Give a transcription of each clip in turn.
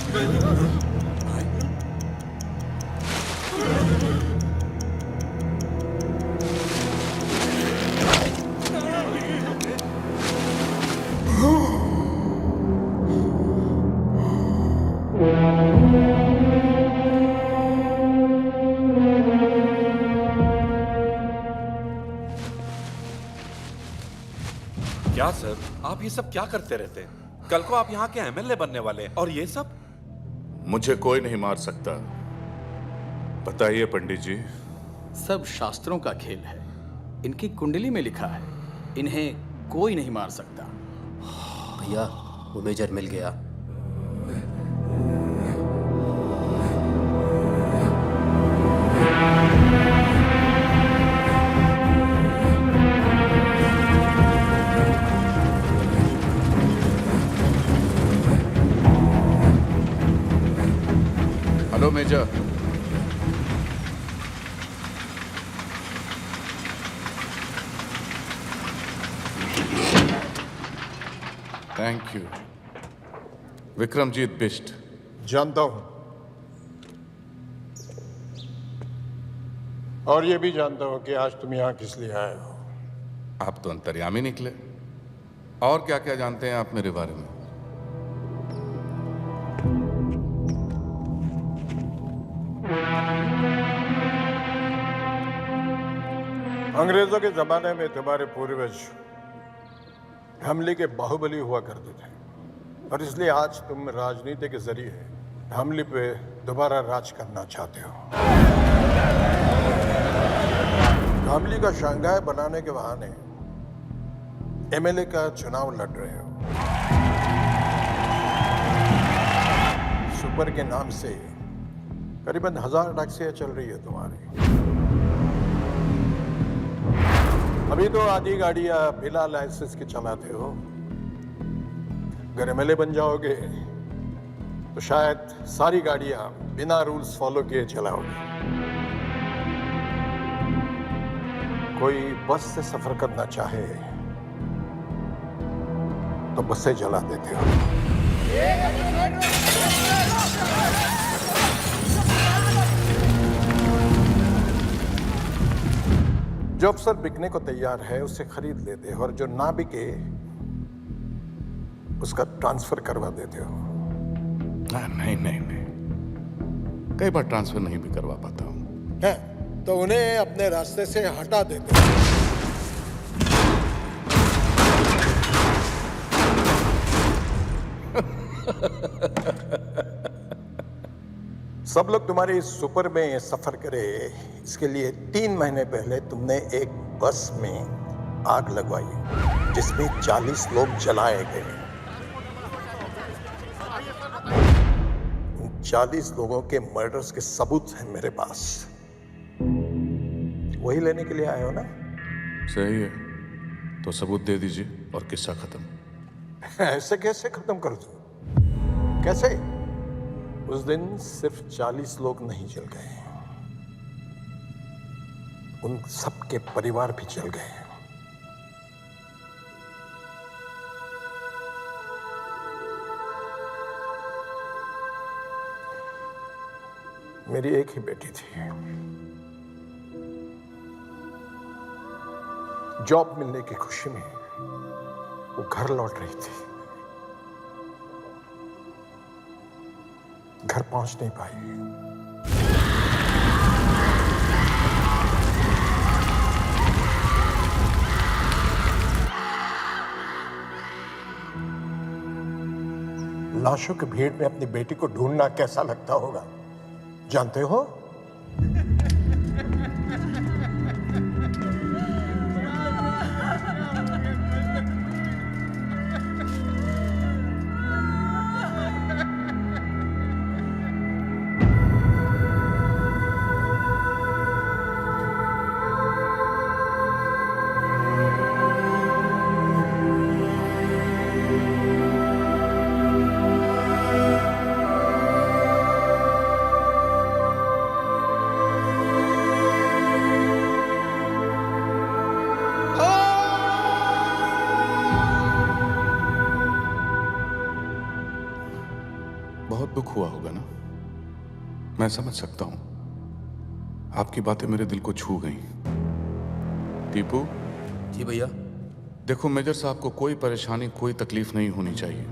क्या सर, आप ये सब क्या करते रहते हैं? कल को आप यहाँ के एमएलए बनने वाले हैं और ये सब? मुझे कोई नहीं मार सकता। बताइए पंडित जी। सब शास्त्रों का खेल है। इनकी कुंडली में लिखा है, इन्हें कोई नहीं मार सकता। भैया, वो मेजर मिल गया। Hello major. Thank you. Vikramjeet Bisht. जानता हूं, और ये भी जानता हूं कि आज तुम यहां किस लिए आए हो। आप तो अंतर्यामी निकले। और क्या क्या जानते हैं आप मेरे बारे में? अंग्रेजों के जमाने में तुम्हारे पूर्वज हमले के बाहुबली हुआ करते थे, और इसलिए आज तुम राजनीति के जरिए हमले पे दोबारा राज करना चाहते हो। हमले का शंघाई बनाने के बहाने एमएलए का चुनाव लड़ रहे हो। सुपर के नाम से करीबन 1000 टैक्सियां चल रही है तुम्हारी। अभी तो आधी गाड़ियां बिना लाइसेंस के चलाते हो। अगर एमएलए बन जाओगे तो शायद सारी गाड़ियां बिना रूल्स फॉलो किए चलाओगे। कोई बस से सफर करना चाहे तो बसें जला देते हो। जो अफसर बिकने को तैयार है उसे खरीद लेते हो, और जो ना बिके उसका ट्रांसफर करवा देते हो। नहीं नहीं नहीं, कई बार ट्रांसफर नहीं भी करवा पाता हूँ। है तो उन्हें अपने रास्ते से हटा देते हो। सब लोग तुम्हारे इस सुपर में सफर करे, इसके लिए 3 महीने पहले तुमने एक बस में आग लगवाई जिसमें 40 लोग जलाए गए। 40 लोगों के मर्डर्स के सबूत हैं मेरे पास। वही लेने के लिए आए हो ना? सही है, तो सबूत दे दीजिए और किस्सा खत्म। ऐसे कैसे खत्म कर दूं? कैसे? उस दिन सिर्फ 40 लोग नहीं जल गए, उन सबके परिवार भी जल गए। मेरी एक ही बेटी थी। जॉब मिलने की खुशी में वो घर लौट रही थी। घर पहुंच नहीं पाई। लाशों की भीड़ में अपनी बेटी को ढूंढना कैसा लगता होगा, जानते हो? बहुत दुख हुआ होगा ना। मैं समझ सकता हूं। आपकी बातें मेरे दिल को छू गई। टीपू, जी भैया। देखो मेजर साहब को कोई परेशानी, कोई तकलीफ नहीं होनी चाहिए।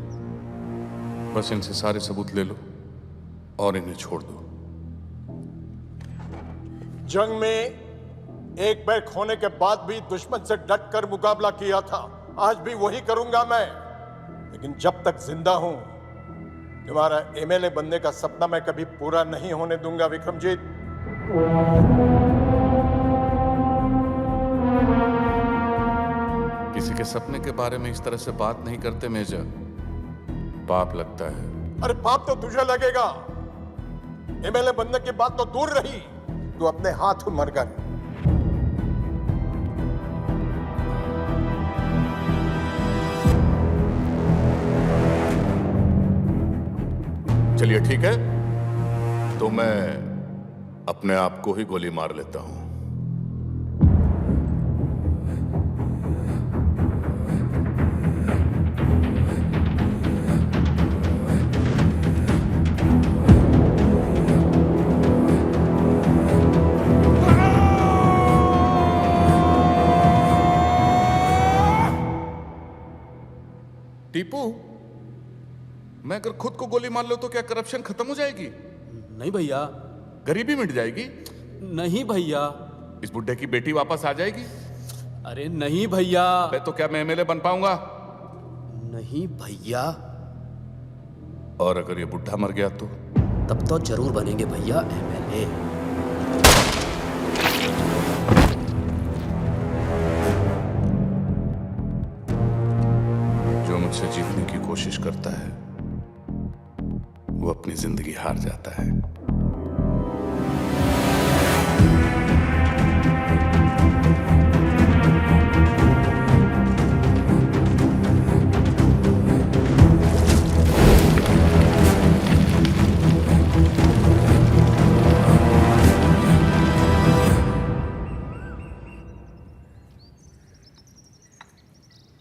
बस इनसे सारे सबूत ले लो और इन्हें छोड़ दो। जंग में एक पैर खोने के बाद भी दुश्मन से डट कर मुकाबला किया था, आज भी वही करूंगा मैं। लेकिन जब तक जिंदा हूं, तुम्हारा एमएलए बनने का सपना मैं कभी पूरा नहीं होने दूंगा विक्रमजीत। किसी के सपने के बारे में इस तरह से बात नहीं करते मेजर, पाप लगता है। अरे पाप तो तुझे लगेगा। एमएलए बनने की बात तो दूर रही, तू अपने हाथ मर गया। चलिए ठीक है, तो मैं अपने आप को ही गोली मार लेता हूं। टीपू, मैं अगर खुद को गोली मार लो तो क्या करप्शन खत्म हो जाएगी? नहीं भैया। गरीबी मिट जाएगी? नहीं भैया। इस बुड्ढे की बेटी वापस आ जाएगी? अरे नहीं भैया। अबे तो क्या मैं एमएलए बन पाऊंगा? नहीं भैया। और अगर ये बुड्ढा मर गया तो? तब तो जरूर बनेंगे भैया एमएलए। जो मुझसे जीतने की कोशिश करता है वो अपनी जिंदगी हार जाता है।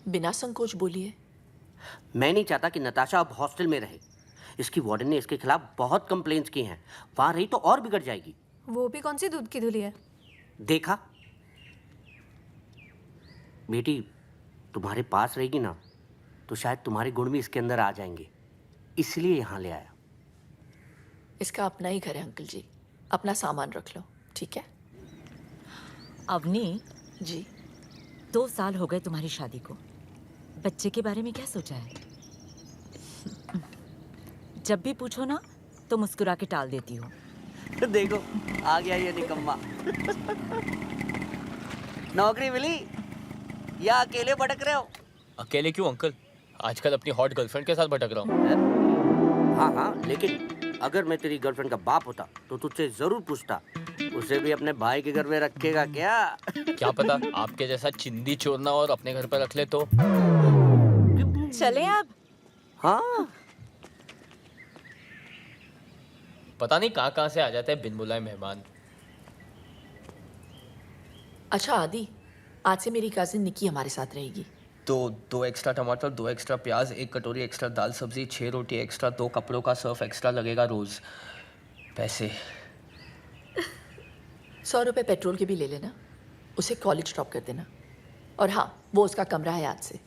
बिना संकोच बोलिए। मैं नहीं चाहता कि नताशा अब हॉस्टल में रहे। इसकी वार्डन ने इसके खिलाफ बहुत कंप्लेंट्स की हैं। वहां रही तो और बिगड़ जाएगी। वो भी कौन सी दूध की धुली है? देखा, बेटी तुम्हारे पास रहेगी ना तो शायद तुम्हारे गुण भी इसके अंदर आ जाएंगे, इसलिए यहाँ ले आया। इसका अपना ही घर है अंकल जी, अपना सामान रख लो, ठीक है? अवनी जी। 2 साल हो गए तुम्हारी शादी को। बच्चे के बारे में क्या सोचा है? जब भी पूछो ना तो मुस्कुरा के टाल देती हो। देखो आ गया ये निकम्मा। नौकरी मिली या अकेले भटक रहे हो? अकेले क्यों अंकल, आजकल अपनी हॉट गर्लफ्रेंड के साथ भटक रहा हूँ। हाँ, लेकिन अगर मैं तेरी गर्लफ्रेंड का बाप होता तो तुझसे जरूर पूछता, उसे भी अपने भाई के घर में रखेगा क्या? क्या पता आपके जैसा चिंदी चोरना और अपने घर पर रख ले तो। चले अब। हाँ, पता नहीं कहाँ से आ जाते हैं बिन बुलाए मेहमान। अच्छा आदि, आज से मेरी कजिन निकी हमारे साथ रहेगी। तो 2 एक्स्ट्रा टमाटर, 2 एक्स्ट्रा प्याज, 1 कटोरी एक्स्ट्रा दाल सब्जी, 6 रोटी एक्स्ट्रा, 2 कपड़ों का सर्फ एक्स्ट्रा लगेगा रोज। पैसे 100 रुपये पेट्रोल के भी ले लेना, उसे कॉलेज ड्रॉप कर देना। और हाँ, वो उसका कमरा है आज से,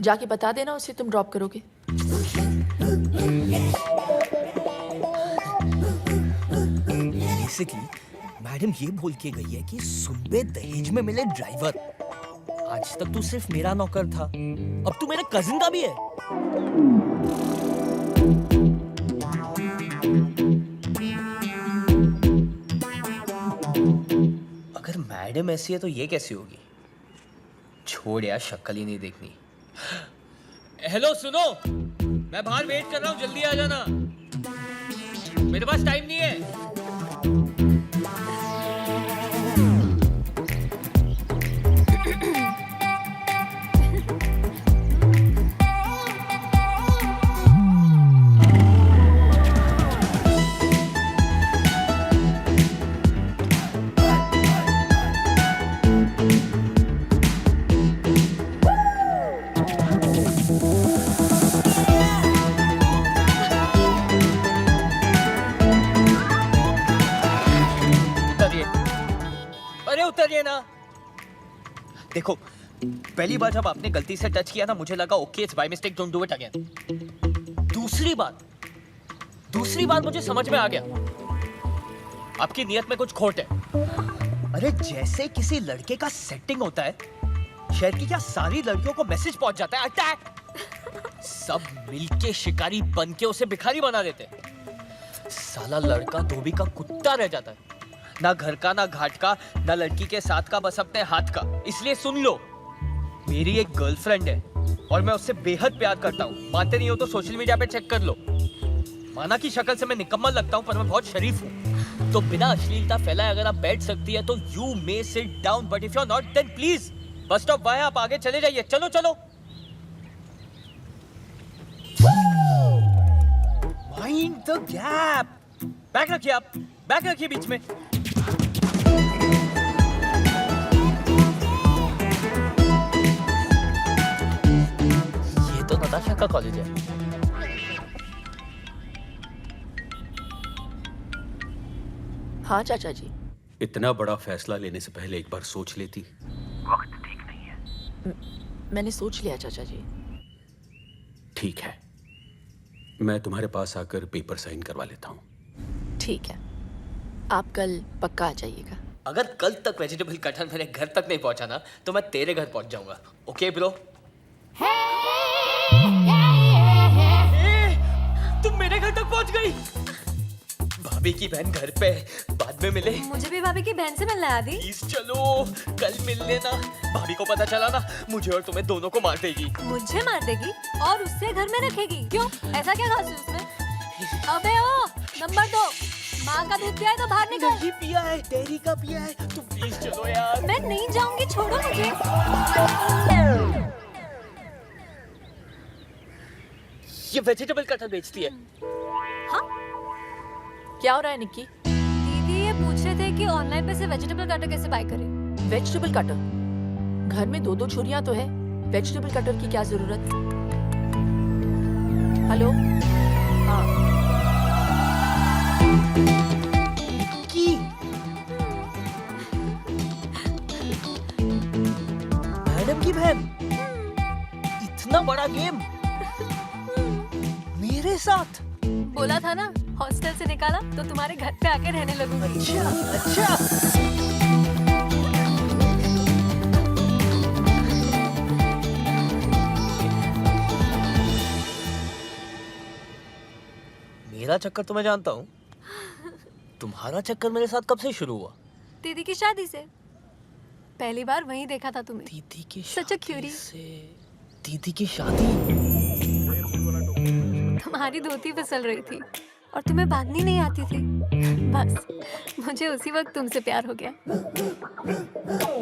जाके बता देना उसे तुम ड्रॉप करोगे। बेसिकली मैडम ये बोल के गई है कि सुबह दहेज में मिले ड्राइवर। आज तक तू सिर्फ मेरा नौकर था, अब तू मेरे कजिन का भी है। अगर मैडम ऐसी है तो ये कैसी होगी? छोड़ यार, शक्ल ही नहीं देखनी। हेलो सुनो, मैं बाहर वेट कर रहा हूँ, जल्दी आ जाना, मेरे पास टाइम नहीं है। चाहिए ना। देखो, पहली बार जब आपने गलती से टच किया ना, मुझे लगा okay it's by mistake, don't do it again. दूसरी बार मुझे समझ में आ गया आपकी नियत में कुछ खोट है। अरे जैसे किसी लड़के का सेटिंग होता है, शहर की क्या सारी लड़कियों को मैसेज पहुंच जाता है अटैक, सब मिलके शिकारी बन के उसे भिखारी बना देते हैं। साला लड़का धोबी का कुत्ता रह जाता है, ना घर का ना घाट का ना लड़की के साथ का, बस अपने हाथ का। इसलिए सुन लो, मेरी एक गर्लफ्रेंड है और मैं उससे बेहद प्यार करता हूँ। मानते नहीं हो तो सोशल मीडिया पे चेक कर लो। माना की शक्ल से मैं निकम्मा लगता हूँ पर मैं बहुत शरीफ हूँ। तो बिना अश्लीलता फैलाए अगर आप बैठ सकती है तो you may sit down, but if you are not then please बस स्टॉप बाय, आप आगे चले जाइए। चलो चलो। Mind the gap. बैग रखिए, आप बैग रखिए बीच में। ये तो नताशा का कॉलेज है। हाँ चाचा जी। इतना बड़ा फैसला लेने से पहले एक बार सोच लेती। वक्त ठीक नहीं है। मैंने सोच लिया चाचा जी। ठीक है, मैं तुम्हारे पास आकर पेपर साइन करवा लेता हूँ। ठीक है, आप कल पक्का आ जाइएगा। अगर कल तक वेजिटेबल कटहल मेरे घर तक नहीं पहुंचा ना तो मैं तेरे घर पहुंच जाऊंगा। Okay bro? तुम मेरे घर तक पहुंच गई। भाभी की बहन घर पे, बाद में मिले। मुझे भी भाभी की बहन से मिलना है आदि। प्लीज चलो, कल मिल लेना। भाभी को पता चला ना, मुझे और तुम्हें दोनों को मार देगी। मुझे मार देगी और उससे घर में रखेगी? क्यों, ऐसा क्या खास है उसमें? अबे ओ, नंबर 2, माँ का दूध पिया है तो बाहर निकल। नहीं पिया है, डेयरी का पिया है। तुम प्लीज चलो यार। मैं नहीं जाऊंगी, छोड़ो मुझे। ये वेजिटेबल कटहल बेचती है। हाँ? क्या हो रहा है निक्की? दीदी ये पूछ रहे थे कि ऑनलाइन पे से वेजिटेबल कटर कैसे बाय करें। Vegetable cutter? घर में 2-2 छुरियां तो है, वेजिटेबल कटर की क्या जरूरत? हेलो? हाँ। मैडम की बहन, इतना बड़ा गेम मेरे साथ? बोला था ना, हॉस्टल से निकाला तो तुम्हारे घर पे आके रहने लगूंगी। अच्छा अच्छा। मेरा चक्कर तो मैं जानता हूँ, तुम्हारा चक्कर मेरे साथ कब से शुरू हुआ? दीदी की शादी से। पहली बार वहीं देखा था तुम्हें। दीदी की सच अ क्यूरी। दीदी की शादी? तुम्हारी धोती फिसल रही थी और तुम्हें बांधनी नहीं आती थी। बस मुझे उसी वक्त तुमसे प्यार हो गया।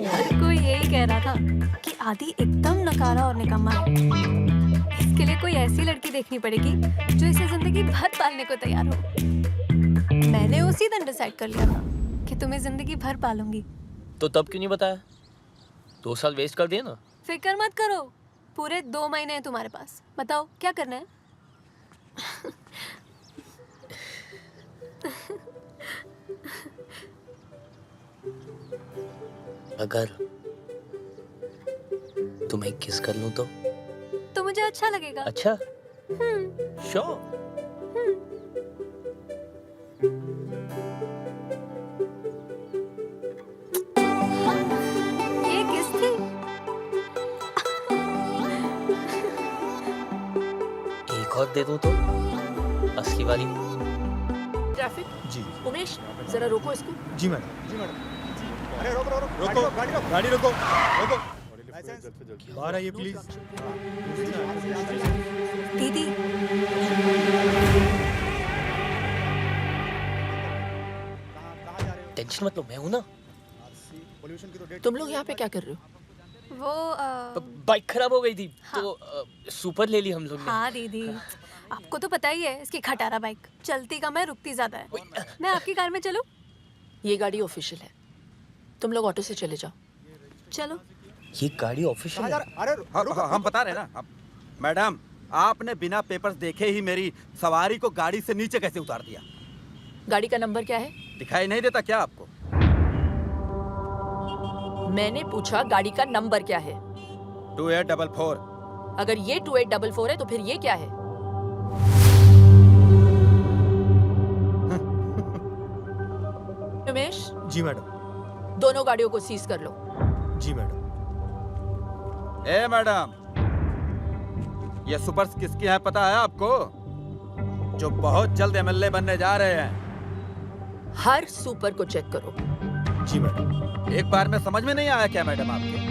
हर कोई यही कह रहा था कि आदि एकदम नकारा और निकम्मा है। इसके लिए कोई ऐसी लड़की देखनी पड़ेगी जो इसे जिंदगी भर पालने को तैयार हो। मैंने उसी दिन डिसाइड कर लिया था कि तुम्हें जिंदगी भर पालूंगी। तो तब क्यों नहीं बताया? 2 साल वेस्ट कर दिए ना। फिक्र मत करो, पूरे 2 महीने हैं तुम्हारे पास। बताओ क्या करना है? अगर तुम्हें किस कर लूं तो मुझे अच्छा लगेगा। अच्छा? श्योर। ये किस थी? एक और दे दूं तो? असली वाली। ट्रैफिक? जी। उमेश, जरा रोको इसको। जी मैडम। अरे रोको गाड़ी रोको। बाहर आइए प्लीज। दीदी। टेंशन मत लो, मैं हूं ना। तुम लोग यहाँ पे क्या कर रहे हो? वो बाइक खराब हो गई थी। हाँ। तो सुपर ले ली हम लोग ने। हाँ दीदी, आपको तो पता ही है इसकी खटारा बाइक चलती कम है, रुकती ज्यादा है। मैं आपकी कार में चलूं? ये गाड़ी ऑफिशियल है, तुम लोग ऑटो से चले जाओ। चलो। ये गाड़ी ऑफिशियल है? अरे हम बता रहे हैं ना मैडम, आपने बिना पेपर्स देखे ही मेरी सवारी को गाड़ी से नीचे कैसे उतार दिया? गाड़ी का नंबर क्या है? दिखाई नहीं देता क्या आपको? मैंने पूछा गाड़ी का नंबर क्या है? 2844। अगर ये 2844 है तो फिर ये क्या है? उमेश, जी मैडम। दोनों गाड़ियों को सीज कर लो। जी मैडम। ए मैडम, ये सुपर्स किसकी है पता है आपको? जो बहुत जल्द एमएलए बनने जा रहे हैं। हर सुपर को चेक करो। जी मैडम। एक बार में समझ में नहीं आया क्या मैडम आपके?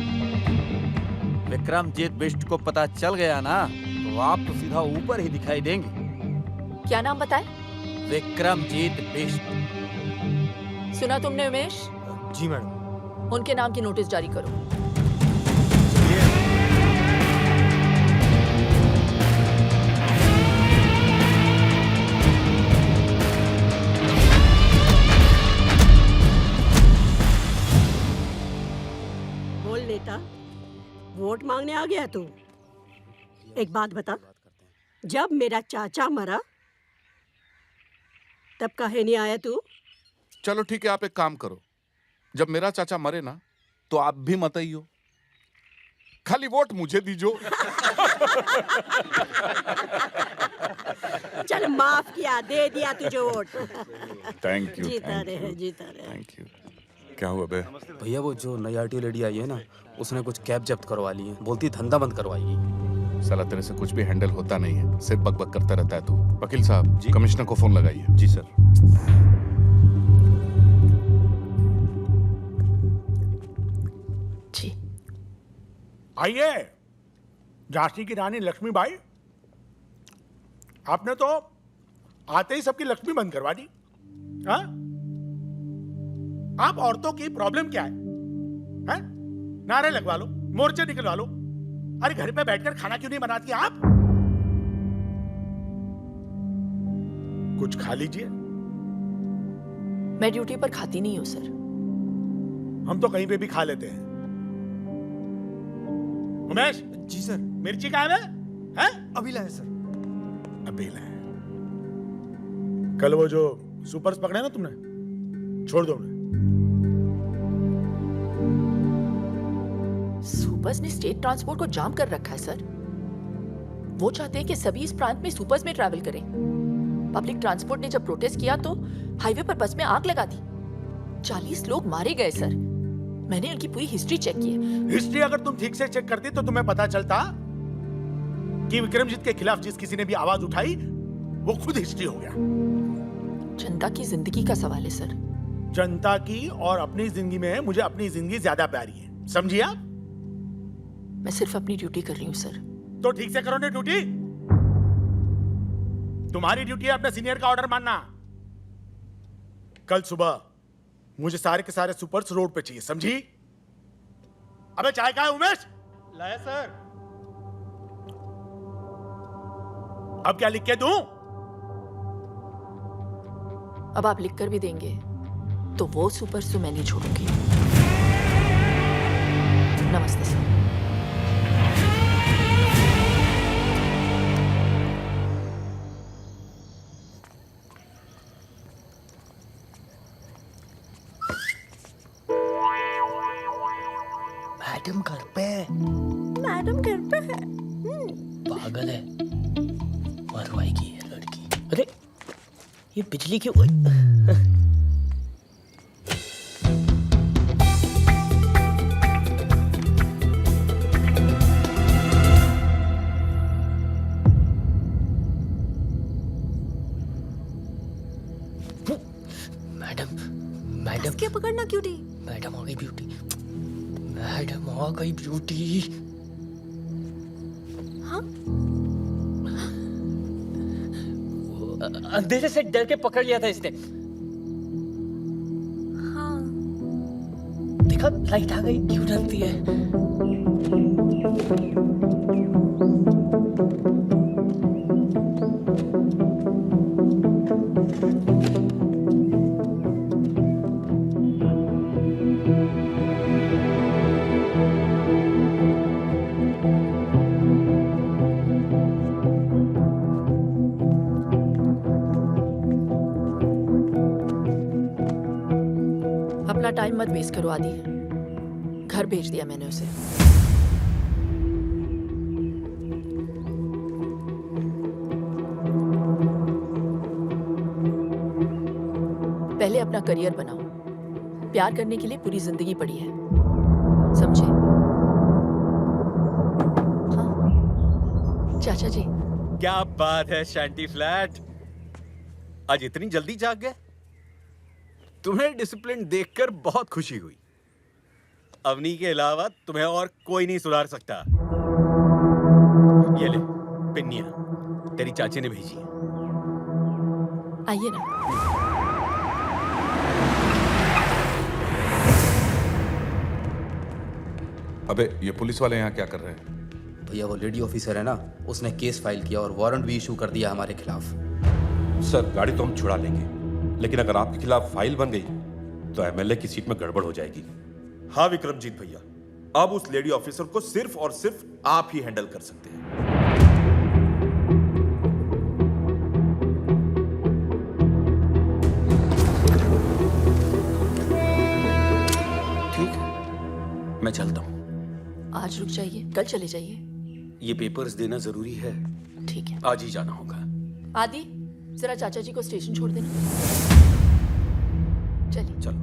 विक्रमजीत बिष्ट को पता चल गया ना तो आप तो सीधा ऊपर ही दिखाई देंगे। क्या नाम बताए? विक्रमजीत बिष्ट। सुना तुमने उमेश? जी मैडम। उनके नाम की नोटिस जारी करो। बोल नेता, वोट मांगने आ गया तू? एक बात बता, जब मेरा चाचा मरा तब काहे नहीं आया तू? चलो ठीक है, आप एक काम करो, जब मेरा चाचा मरे ना तो आप भी मत आइयो, खाली वोट मुझे दीजो। चल माफ किया, दे दिया तुझे वोट। Thank you. जीता रहे, जीता रहे। Thank you. क्या हुआ बे? भैया वो जो नई आरटीओ लेडी आई है ना, उसने कुछ कैब जब्त करवा ली है, बोलती धंधा बंद करवाएगी। साला तेरे से कुछ भी हैंडल होता नहीं है, सिर्फ बकबक करता रहता है तू। वकील साहब जी, कमिश्नर को फोन लगाइए। जी सर। जी आइए, झांसी की रानी लक्ष्मीबाई, आपने तो आते ही सबकी लक्ष्मी बंद करवा दी। हाँ? आप औरतों की प्रॉब्लम क्या है? हैं? नारे लगवा लो, मोर्चे निकलवा लो। अरे घर पे बैठकर खाना क्यों नहीं बनाती आप? कुछ खा लीजिए। मैं ड्यूटी पर खाती नहीं हूँ सर। हम तो कहीं पे भी खा लेते हैं। उमेश। जी सर। मिर्ची कहाँ है? हैं? अभी लाए सर। अभी लाए। कल वो जो सुपर्स पकड़े ना तुमने, छोड़ दो उन्हें। सुपर्स ने स्टेट ट्रांसपोर्ट को जाम कर रखा है सर। वो चाहते हैं कि सभी इस प्रांत में सुपर्स में ट्रैवल करें। पब्लिक ट्रांसपोर्ट ने जब प्रोटेस्ट किया तो हाईवे पर बस में आग लगा दी। 40 लोग मारे गए सर। मैंने उनकी पूरी हिस्ट्री चेक की है। हिस्ट्री अगर तुम ठीक से चेक करती तो तुम्हें पता चलता कि विक्रमजीत के खिलाफ जिस किसी ने भी आवाज उठाई वो खुद हिस्ट्री हो गया। जनता की जिंदगी का सवाल है सर। जनता की और अपनी जिंदगी में मुझे अपनी जिंदगी ज्यादा प्यारी है, समझिए आप? मैं सिर्फ अपनी ड्यूटी कर रही हूँ सर। तो ठीक से करो ना ड्यूटी। तुम्हारी ड्यूटी है अपने सीनियर का ऑर्डर मानना। कल सुबह मुझे सारे के सारे सुपर्स रोड पे चाहिए, समझी? अबे चाय का है उमेश? लाया सर। अब क्या लिख के दूं? अब आप लिख कर भी देंगे तो वो सुपर्स तो मैं नहीं छोड़ूंगी। नमस्ते सर। मैडम घर पे है। मैडम घर पे है। पागल है, मरवाएगी ये लड़की। अरे ये बिजली क्यों? मैडम, मैडम क्या पकड़ना क्यों दी? मैडम आ गई ब्यूटी। मैडम आ गई ब्यूटी। हाँ? अंधेरे से डर के पकड़ लिया था इसने। हाँ। देखा, लाइट आ गई, क्यों डरती है? अपना टाइम मत वेस्ट करो आदि। घर भेज दिया मैंने उसे। पहले अपना करियर बनाओ। प्यार करने के लिए पूरी जिंदगी पड़ी है, समझे? हाँ चाचा जी। क्या बात है शांति फ्लैट, आज इतनी जल्दी जाग गए? तुम्हें डिसिप्लिन देखकर बहुत खुशी हुई। अवनी के अलावा तुम्हें और कोई नहीं सुधार सकता। ये ले पिन्निया, तेरी चाची ने भेजी है। आइए ना। अबे ये पुलिस वाले यहाँ क्या कर रहे हैं? भैया वो लेडी ऑफिसर है ना, उसने केस फाइल किया और वारंट भी इशू कर दिया हमारे खिलाफ। सर गाड़ी तो हम छुड़ा लेंगे, लेकिन अगर आपके खिलाफ फाइल बन गई तो एमएलए की सीट में गड़बड़ हो जाएगी। हाँ विक्रमजीत भैया, अब उस लेडी ऑफिसर को सिर्फ और सिर्फ आप ही हैंडल कर सकते हैं। ठीक है, मैं चलता हूँ। आज रुक जाइए, कल चले जाइए। ये पेपर्स देना जरूरी है। ठीक है, आज ही जाना होगा। आदि जरा चाचा जी को स्टेशन छोड़ देना। चलिए। चलो।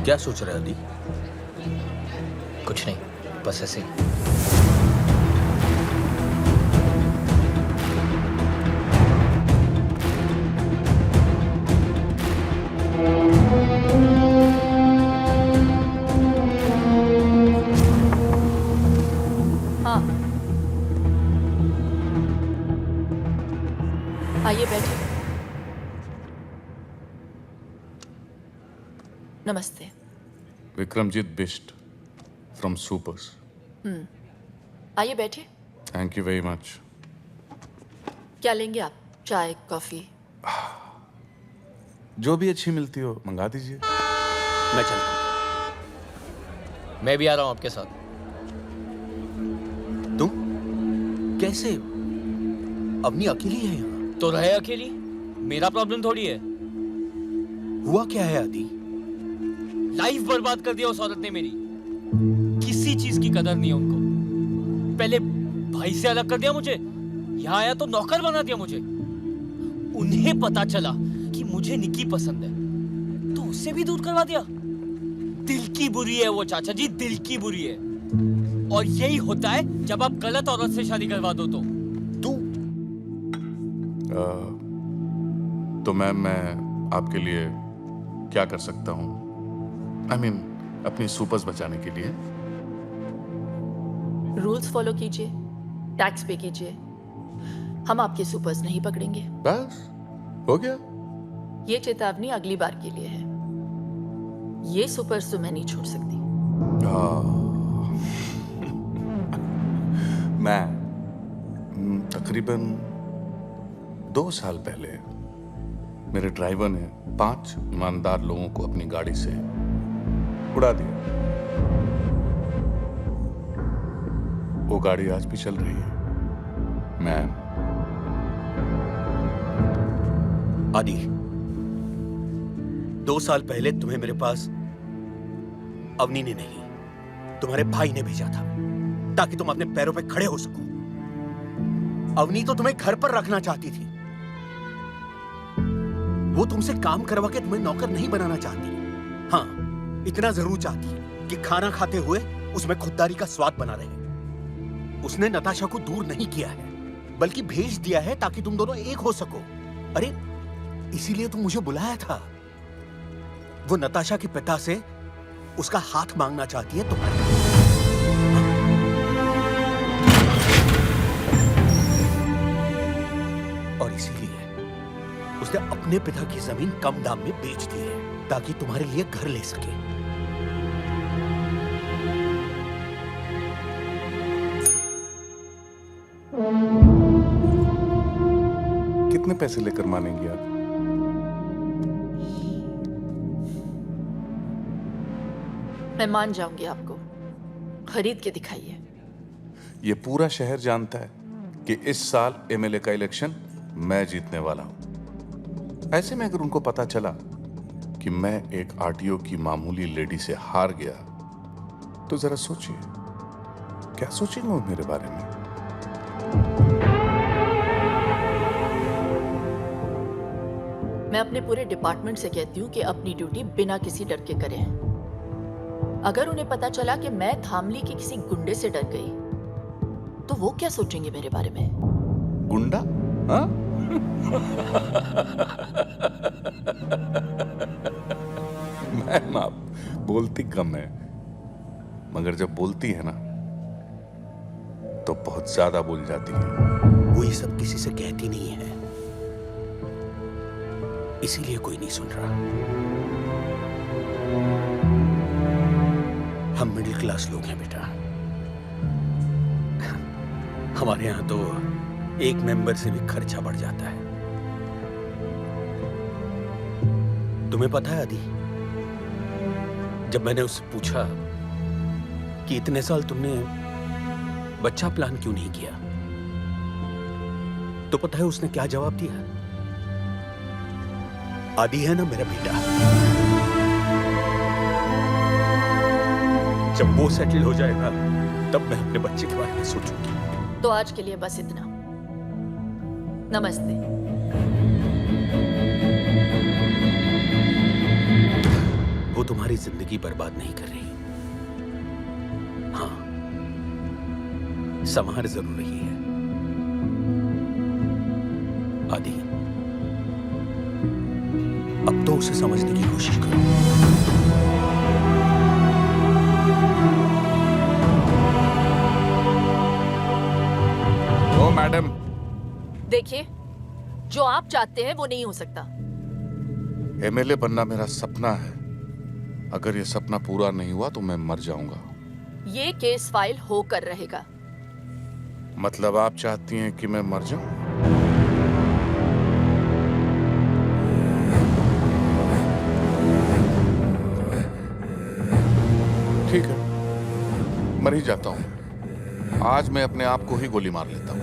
क्या सोच रहे हो आदि? कुछ नहीं, बस ऐसे ही। हाँ आइए बैठिए। नमस्ते। Vikramjit Bisht from supers. आइए बैठिए। Thank you very much. क्या लेंगे आप? चाय, कॉफी? जो भी अच्छी मिलती हो मंगा दीजिए। मैं चलता हूँ। मैं भी आ रहा हूँ आपके साथ। तुम कैसे? अवनी अकेली है यहाँ? तो रहे अकेली, मेरा प्रॉब्लम थोड़ी है। हुआ क्या है आदि? लाइफ बर्बाद कर दिया उस औरत ने मेरी। किसी चीज की कदर नहीं है उनको। पहले भाई से अलग कर दिया मुझे, यहाँ आया तो नौकर बना दिया मुझे। उन्हें पता चला कि मुझे निकी पसंद है तो उससे भी दूर करवा दिया। दिल की बुरी है वो चाचा जी, दिल की बुरी है। और यही होता है जब आप गलत औरत से शादी करवा दो। तो मैम मैं आपके लिए क्या कर सकता हूँ? I mean, अपनी सुपर्स बचाने के लिए। रूल्स फॉलो कीजिए, टैक्स पे कीजिए। हम आपके सुपर्स नहीं पकड़ेंगे। बस हो गया। ये चेतावनी अगली बार के लिए है। ये सुपर्स तो मैं नहीं छोड़ सकती। मैं तकरीबन 2 साल पहले मेरे ड्राइवर ने 5 ईमानदार लोगों को अपनी गाड़ी से उड़ा दिया। वो गाड़ी आज भी चल रही है। मैं आदि, 2 साल पहले तुम्हें मेरे पास अवनी ने नहीं, तुम्हारे भाई ने भेजा था ताकि तुम अपने पैरों पे खड़े हो सको। अवनी तो तुम्हें घर पर रखना चाहती थी। वो तुमसे काम करवा के तुम्हें नौकर नहीं बनाना चाहती। हाँ, इतना जरूर चाहती है कि खाना खाते हुए उसमें खुददारी का स्वाद बना रहे। उसने नताशा को दूर नहीं किया है, बल्कि भेज दिया है ताकि तुम दोनों एक हो सको। अरे इसीलिए तुम मुझे बुलाया था। वो नताशा के पिता से उसका हाथ मांगना चाहती है तुम्हारे। उसने अपने पिता की जमीन कम दाम में बेच दी है ताकि तुम्हारे लिए घर ले सके। कितने पैसे लेकर मानेंगी आप? मैं मान जाऊंगी आपको, खरीद के दिखाइए। ये पूरा शहर जानता है कि इस साल एमएलए का इलेक्शन मैं जीतने वाला हूं। ऐसे में अगर उनको पता चला कि मैं एक आरटीओ की मामूली लेडी से हार गया, तो जरा सोचिए क्या सोचेंगे वो मेरे बारे में। मैं अपने पूरे डिपार्टमेंट से कहती हूँ कि अपनी ड्यूटी बिना किसी डर के करें। अगर उन्हें पता चला कि मैं धामली के किसी गुंडे से डर गई, तो वो क्या सोचेंगे मेरे बारे में? गुंडा? हाँ? मैम, आप बोलती कम है, मगर जब बोलती है ना तो बहुत ज्यादा बोल जाती है। वो ये सब किसी से कहती नहीं है, इसीलिए कोई नहीं सुन रहा। हम मिडिल क्लास लोग हैं बेटा। हमारे यहां तो एक मेंबर से भी खर्चा बढ़ जाता है। तुम्हें पता है आदि, जब मैंने उससे पूछा कि इतने साल तुमने बच्चा प्लान क्यों नहीं किया, तो पता है उसने क्या जवाब दिया? आदि है ना मेरा बेटा, जब वो सेटल हो जाएगा तब मैं अपने बच्चे के बारे में सोचूंगी। तो आज के लिए बस इतना। नमस्ते। वो तुम्हारी जिंदगी बर्बाद नहीं कर रही। हाँ, संभार जरूर रही है। आदि, अब तो उसे समझने की कोशिश करो। ओ मैडम, देखिए, जो आप चाहते हैं वो नहीं हो सकता। एमएलए बनना मेरा सपना है। अगर ये सपना पूरा नहीं हुआ तो मैं मर जाऊंगा। ये केस फाइल होकर रहेगा। मतलब आप चाहती हैं कि मैं मर जाऊं? ठीक है, मर ही जाता हूं। आज मैं अपने आप को ही गोली मार लेता हूं।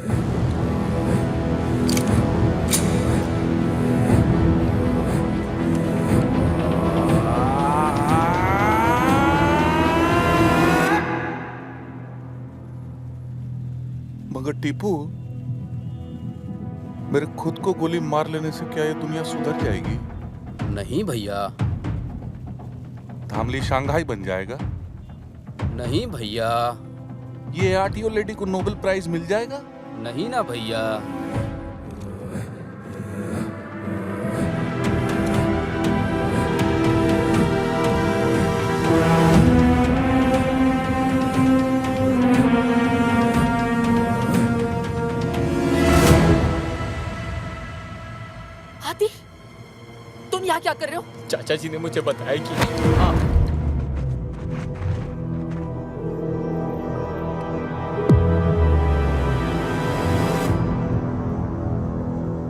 मगर टीपू, मेरे खुद को गोली मार लेने से क्या ये दुनिया सुधर जाएगी? नहीं भैया। धामली शंघाई बन जाएगा? नहीं भैया। ये आरटीओ लेडी को नोबेल प्राइज मिल जाएगा? नहीं ना भैया। आदि, तुम यहाँ क्या कर रहे हो? चाचा जी ने मुझे बताया कि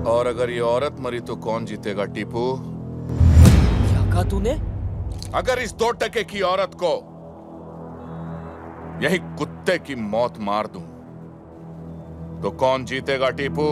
और अगर ये औरत मरी तो कौन जीतेगा टीपू? क्या कहा तूने? अगर इस 2 टके की औरत को यही कुत्ते की मौत मार दूं तो कौन जीतेगा टीपू?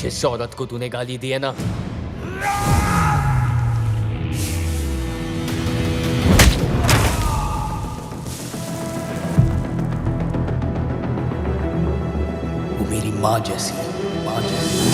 जिस औरत को तूने गाली दी है ना, मेरी माँ जैसी है, माँ जैसी।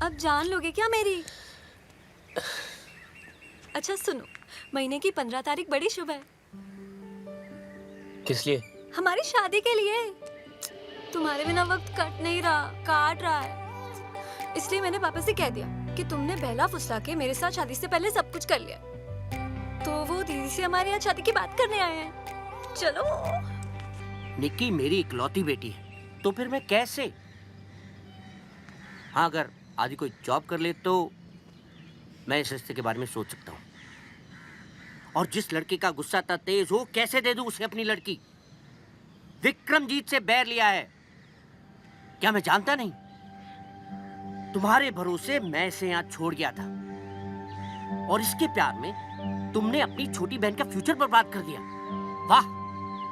अब जान लोगे क्या मेरी? अच्छा सुनो, महीने की 15 तारीख बड़ी शुभ है। किस लिए? हमारी शादी के लिए। तुम्हारे बिना वक्त कट नहीं रहा, काट रहा है। इसलिए मैंने पापा से कह दिया कि तुमने बहला फुसला के मेरे साथ शादी से पहले सब कुछ कर लिया। तो वो दीदी से हमारे यहाँ शादी की बात करने आए हैं। चलो। निक्की मेरी इकलौती बेटी है, तो फिर मैं कैसे? हाँ, अगर आदि कोई जॉब कर ले तो मैं इस रिश्ते के बारे में सोच सकता हूँ। और जिस लड़के का गुस्सा इतना तेज हो, कैसे दे दूं उसे अपनी लड़की? विक्रमजीत से बैर लिया है, क्या मैं जानता नहीं? तुम्हारे भरोसे मैं इसे यहाँ छोड़ गया था, और इसके प्यार में तुमने अपनी छोटी बहन का फ्यूचर बर्बाद कर दिया। वाह,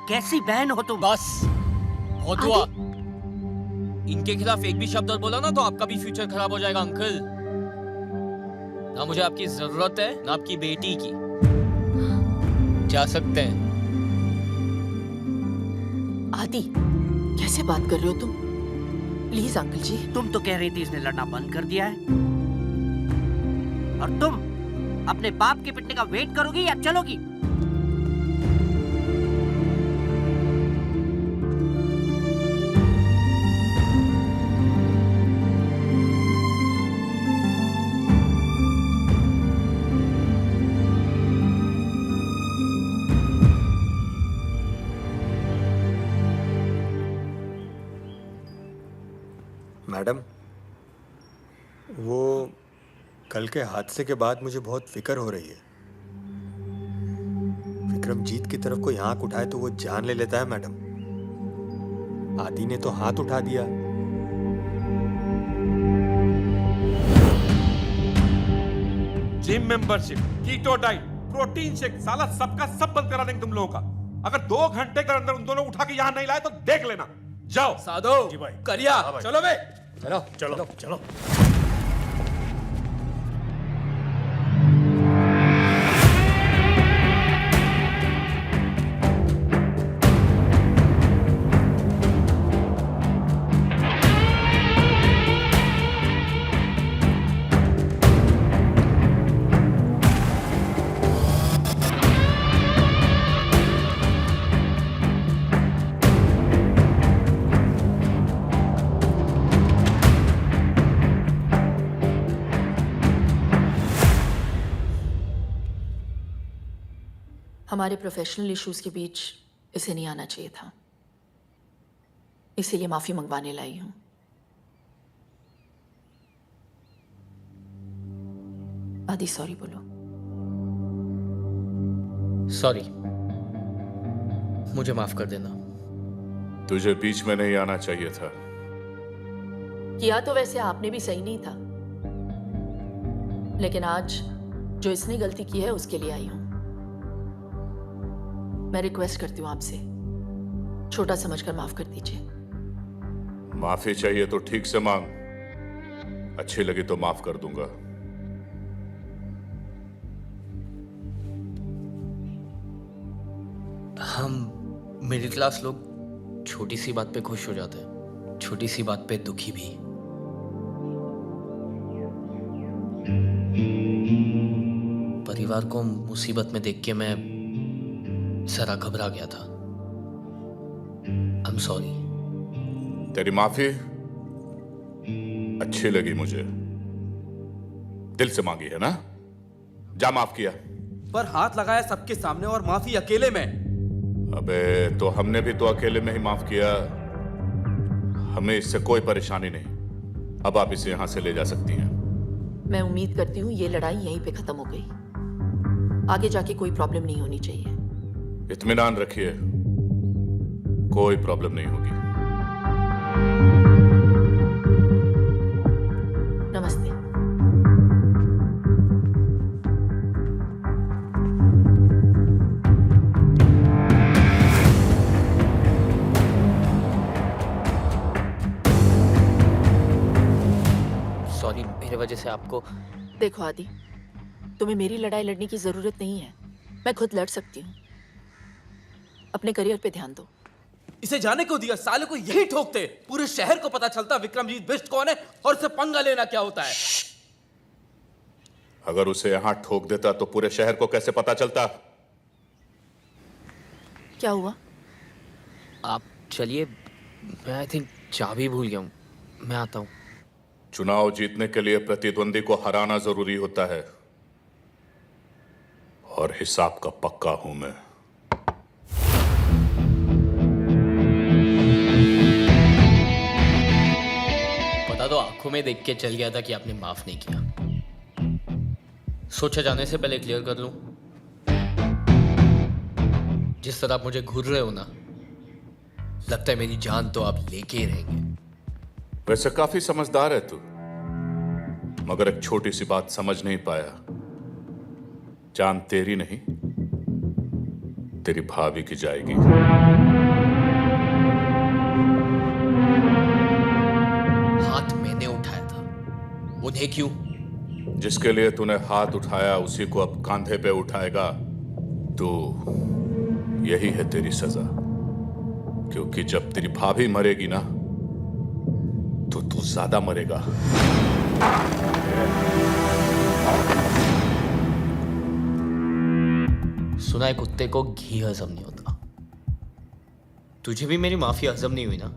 कैसी बहन हो तुम! बस बहुत हुआ। इनके खिलाफ एक भी शब्द और बोला ना तो आपका भी फ्यूचर खराब हो जाएगा अंकल। ना मुझे आपकी जरूरत है ना आपकी बेटी की। जा सकते हैं। आदि, कैसे बात कर रहे हो तुम? प्लीज अंकल जी। तुम तो कह रही थी इसने लड़ना बंद कर दिया है, और तुम अपने बाप के पिटने का वेट करोगी या चलोगी? मैडम, वो कल के हादसे के बाद मुझे बहुत फिक्र हो रही है। विक्रमजीत की तरफ कोई आंख उठाए तो वो जान ले लेता है मैडम। आदि ने तो हाथ उठा दिया। Gym membership, keto diet, protein shake, साला सबका सब बंद करा देंगे तुम लोगों का। अगर 2 घंटे के अंदर उन दोनों उठा के यहाँ नहीं लाए तो देख लेना। जाओ। साधु जी भाई, करिया, चलो बे, चलो चलो चलो। हमारे प्रोफेशनल इश्यूज के बीच इसे नहीं आना चाहिए था, इसीलिए माफी मंगवाने लाई हूं। आदि सॉरी बोलो। सॉरी, मुझे माफ कर देना। तुझे बीच में नहीं आना चाहिए था। किया तो वैसे आपने भी सही नहीं था, लेकिन आज जो इसने गलती की है उसके लिए आई हूं। मैं रिक्वेस्ट करती हूँ आपसे, छोटा समझकर माफ कर दीजिए। माफी चाहिए तो ठीक से मांग, अच्छी लगी तो माफ कर दूंगा। हम मिडिल क्लास लोग छोटी सी बात पे खुश हो जाते हैं, छोटी सी बात पे दुखी भी। परिवार को मुसीबत में देख के मैं जरा घबरा गया था। I'm sorry। तेरी माफी अच्छी लगी मुझे, दिल से मांगी है ना? जा माफ किया। पर हाथ लगाया सबके सामने और माफी अकेले में। अबे तो हमने भी तो अकेले में ही माफ किया, हमें इससे कोई परेशानी नहीं। अब आप इसे यहां से ले जा सकती हैं। मैं उम्मीद करती हूँ ये लड़ाई यहीं पे खत्म हो गई, आगे जाके कोई प्रॉब्लम नहीं होनी चाहिए। इत्मीनान रखिए, कोई प्रॉब्लम नहीं होगी। नमस्ते। सॉरी, मेरे वजह से आपको। देखो आदि, तुम्हें मेरी लड़ाई लड़ने की जरूरत नहीं है, मैं खुद लड़ सकती हूँ। अपने करियर पे ध्यान दो। इसे जाने को दिया, साले को यही ठोकते, पूरे शहर को पता चलता विक्रमजीत बिष्ट कौन है और उसे पंगा लेना क्या होता है। अगर उसे यहां ठोक देता तो पूरे शहर को कैसे पता चलता? क्या हुआ? आप चलिए, मैं आई थिंक चाबी भूल गया हूँ, मैं आता हूँ। चुनाव जीतने के लिए प्रतिद्वंदी को हराना जरूरी होता है, और हिसाब का पक्का हूं मैं। पता तो आंखों में देख के चल गया था कि आपने माफ नहीं किया। सोचा जाने से पहले क्लियर कर लूं, जिस तरह आप मुझे घूर रहे हो ना, लगता है मेरी जान तो आप लेके ही रहेंगे। वैसे काफी समझदार है तू, मगर एक छोटी सी बात समझ नहीं पाया। जान तेरी नहीं, तेरी भाभी की जाएगी। हाथ मैंने उठाया था, उन्हें क्यों? जिसके लिए तूने हाथ उठाया उसी को अब कांधे पे उठाएगा। तो यही है तेरी सजा, क्योंकि जब तेरी भाभी मरेगी ना तो तू ज्यादा मरेगा। सुना है कुत्ते को घी हजम नहीं होता। तुझे भी मेरी माफी हजम नहीं हुई ना,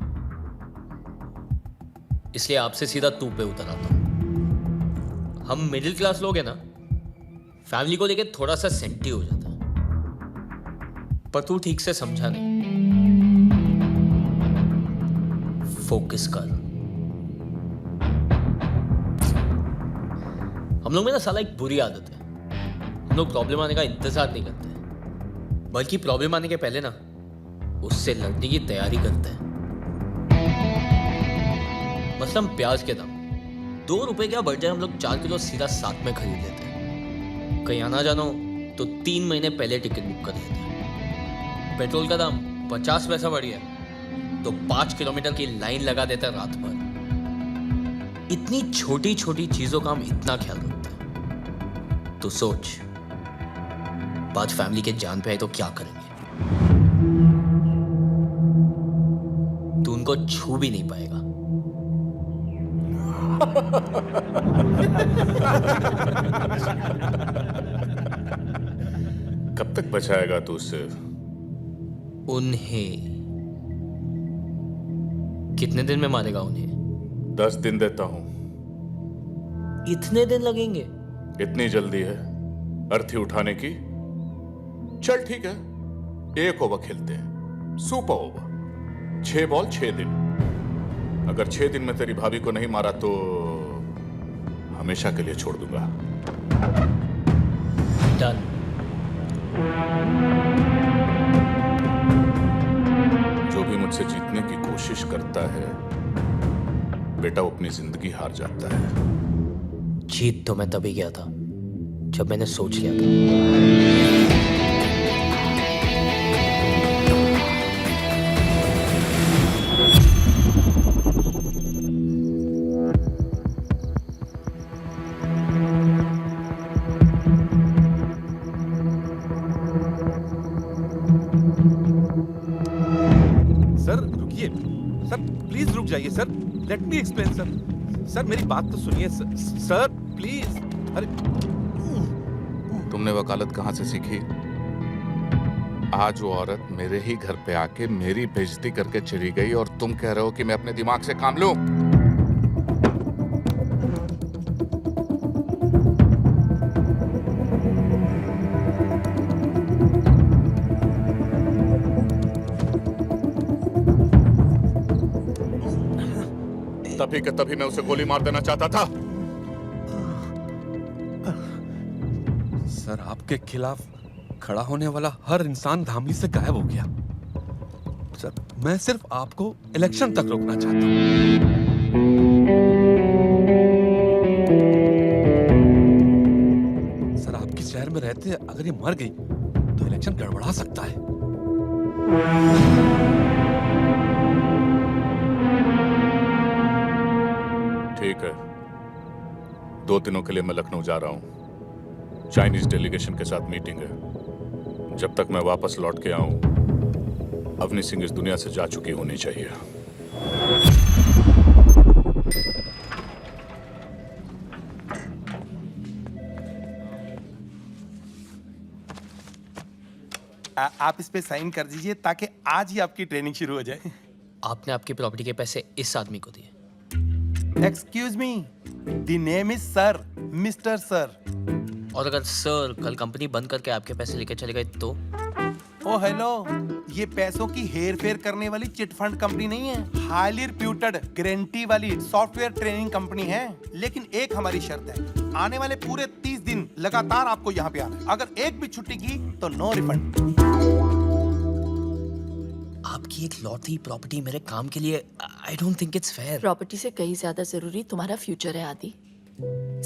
इसलिए आपसे सीधा तू पे उतर आता हूं। हम मिडिल क्लास लोग हैं ना, फैमिली को लेके थोड़ा सा सेंटी हो जाता है, पर तू ठीक से समझा नहीं। फोकस कर। हम लोग में ना साला एक बुरी आदत है, हम लोग प्रॉब्लम आने का इंतजार नहीं करते, बल्कि प्रॉब्लम आने के पहले ना उससे लड़ने की तैयारी करते हैं। मसलन प्याज के दाम 2 रुपए क्या बढ़ जाए, हम लोग 4 किलो सीधा साथ में खरीद लेते हैं। कहीं आना जाना हो तो 3 महीने पहले टिकट बुक कर देते हैं। पेट्रोल का दाम 50 पैसा बढ़ गया तो 5 किलोमीटर की लाइन लगा देता है रात भर। इतनी छोटी छोटी चीजों का हम इतना ख्याल रखते हैं। तो सोच, बाद फैमिली के जान पे आए तो क्या करेंगे? तू उनको छू भी नहीं पाएगा। कब तक बचाएगा तू उससे? उन्हें कितने दिन में मारेगा उन्हें? 10 दिन देता हूं। इतने दिन लगेंगे? इतनी जल्दी है अर्थी उठाने की? चल ठीक है, 1 ओवर खेलते हैं, सुपर ओवर। 6 बॉल 6 दिन। अगर 6 दिन में तेरी भाभी को नहीं मारा तो हमेशा के लिए छोड़ दूंगा। डन। जो भी मुझसे जीतने की कोशिश करता है बेटा, वो अपनी जिंदगी हार जाता है। जीत तो मैं तभी गया था जब मैंने सोच लिया था। सर रुकिए, सर प्लीज रुक जाइए sir, let me explain sir. Sir मेरी बात तो सुनिए सर प्लीज। अरे तुमने वकालत कहां से सीखी? आज वो औरत मेरे ही घर पे आके मेरी बेइज्जती करके चली गई और तुम कह रहे हो कि मैं अपने दिमाग से काम लूं? तभी के तभी मैं उसे गोली मार देना चाहता था। सर आपके खिलाफ खड़ा होने वाला हर इंसान धामली से गायब हो गया। सर मैं सिर्फ आपको इलेक्शन तक रोकना चाहता हूं। सर आपके शहर में रहते अगर ये मर गई तो इलेक्शन गड़बड़ा सकता है। ठीक है, 2 दिनों के लिए मैं लखनऊ जा रहा हूं। चाइनीज डेलीगेशन के साथ मीटिंग है। जब तक मैं वापस लौट के आऊं, अवनी सिंह इस दुनिया से जा चुकी होनी चाहिए। आप इस पे साइन कर दीजिए ताकि आज ही आपकी ट्रेनिंग शुरू हो जाए। आपने आपकी प्रॉपर्टी के पैसे इस आदमी को दिए? Excuse me, the name is sir, mister sir. और अगर सर कल कंपनी बंद करके आपके पैसे लेके चले गए तो? ओ हेलो, ये पैसों की हेर फेर करने वाली चिट फंड कंपनी नहीं है। हाईली रिप्यूटेड गारंटी वाली सॉफ्टवेयर ट्रेनिंग कंपनी है। लेकिन एक हमारी शर्त है, आने वाले पूरे 30 दिन लगातार आपको यहाँ पे आना है। अगर एक भी छुट्टी की तो नो रिफंड। आपकी एक लौटती प्रॉपर्टी मेरे काम के लिए, I don't think it's fair. Property से कहीं ज्यादा जरूरी तुम्हारा फ्यूचर है आदि।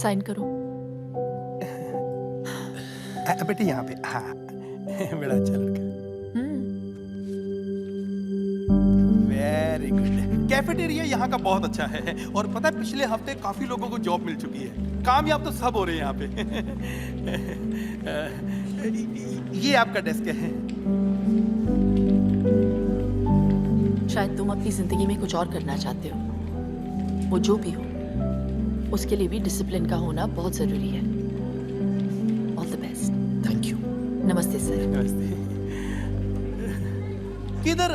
साइन करो। बेटे यहाँ पे, हाँ बड़ा अच्छा लड़का। Very good. कैफेटेरिया यहाँ का बहुत अच्छा है और पता है पिछले हफ्ते काफी लोगों को जॉब मिल चुकी है। कामयाब तो सब हो रहे हैं यहाँ पे। ये आपका डेस्क है। शायद तुम अपनी जिंदगी में कुछ और करना चाहते हो। वो जो भी हो, उसके लिए भी डिसिप्लिन का होना बहुत जरूरी है। All the best. Thank you. नमस्ते सर। नमस्ते। किधर?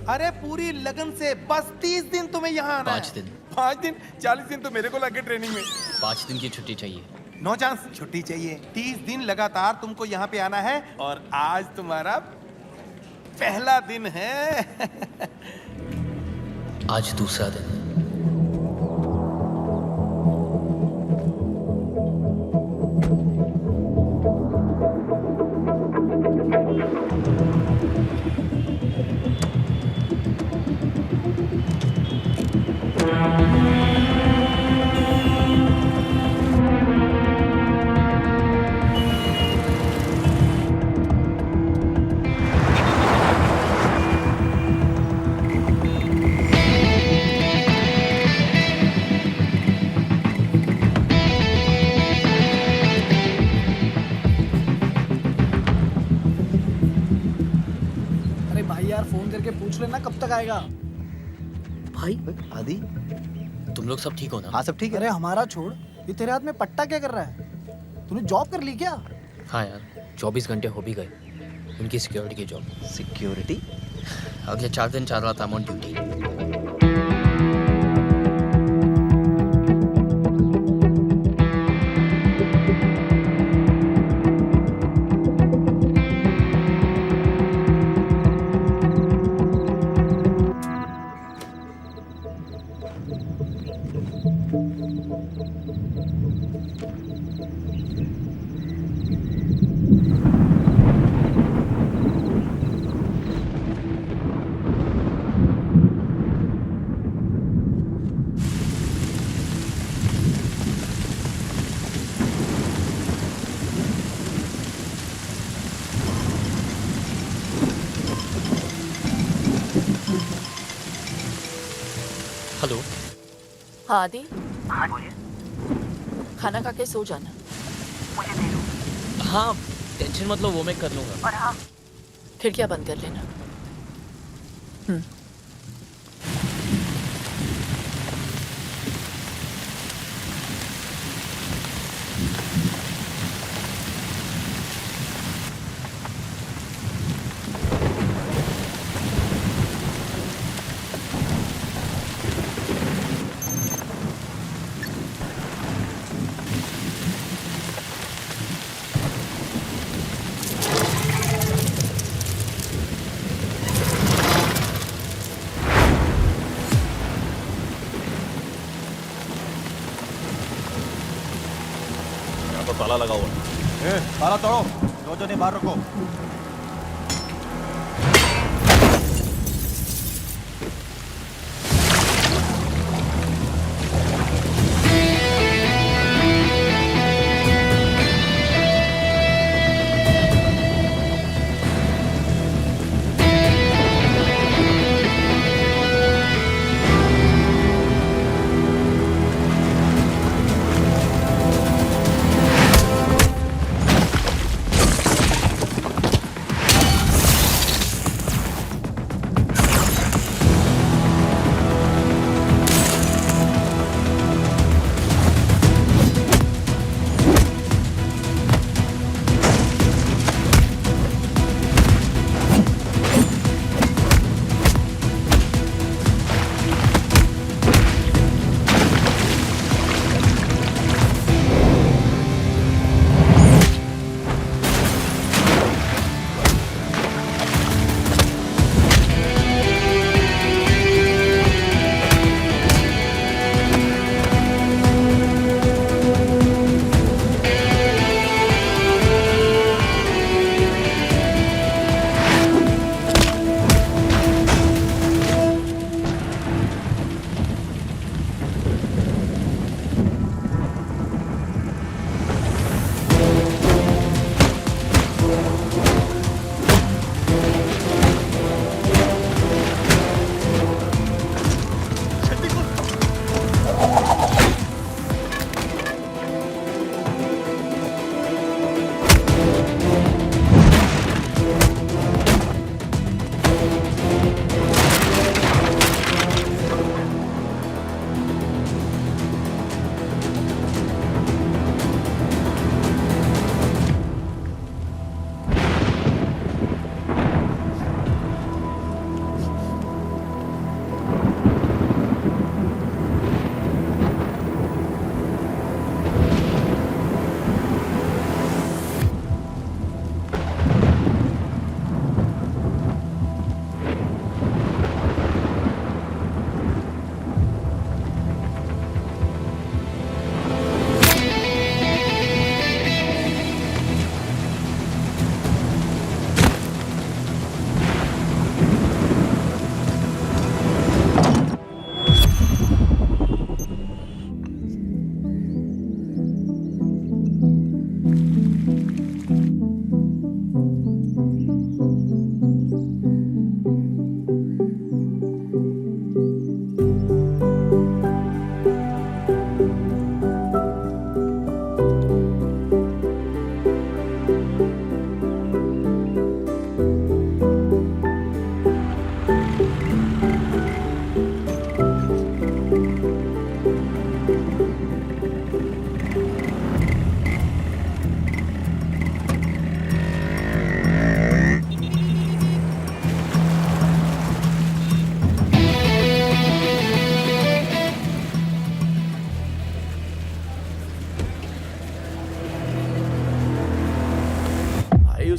अरे पूरी लगन से बस 30 दिन तुम्हें यहाँ आना है। 5 दिन। 5 दिन? 40 दिन तो मेरे को लगे ट्रेनिंग में। 5 दिन की छुट्टी चाहिए। नो चांस, छुट्टी चाहिए। 30 दिन लगातार तुमको यहाँ पे आना है और आज तुम्हारा पहला दिन है। आज दूसरा दिन। पूछ लेना कब तक आएगा। भाई आदि, तुम लोग सब ठीक हो ना? हाँ सब ठीक है। अरे हमारा छोड़, ये तेरे हाथ में पट्टा क्या कर रहा है? तूने जॉब कर ली क्या? हाँ यार, 24 घंटे हो भी गए उनकी सिक्योरिटी की जॉब। सिक्योरिटी? अगले 4 दिन 4 रात I'm on ड्यूटी। हेलो। हाँ आदि। हाँ बोलिए। खाना खा के सो जाना। हाँ टेंशन मत लो, वो मैं कर लूंगा। और हाँ, खिड़कियां बंद कर लेना। तो ताला लगा हुआ है। ताला तोड़ो, दो जने बाहर रखो।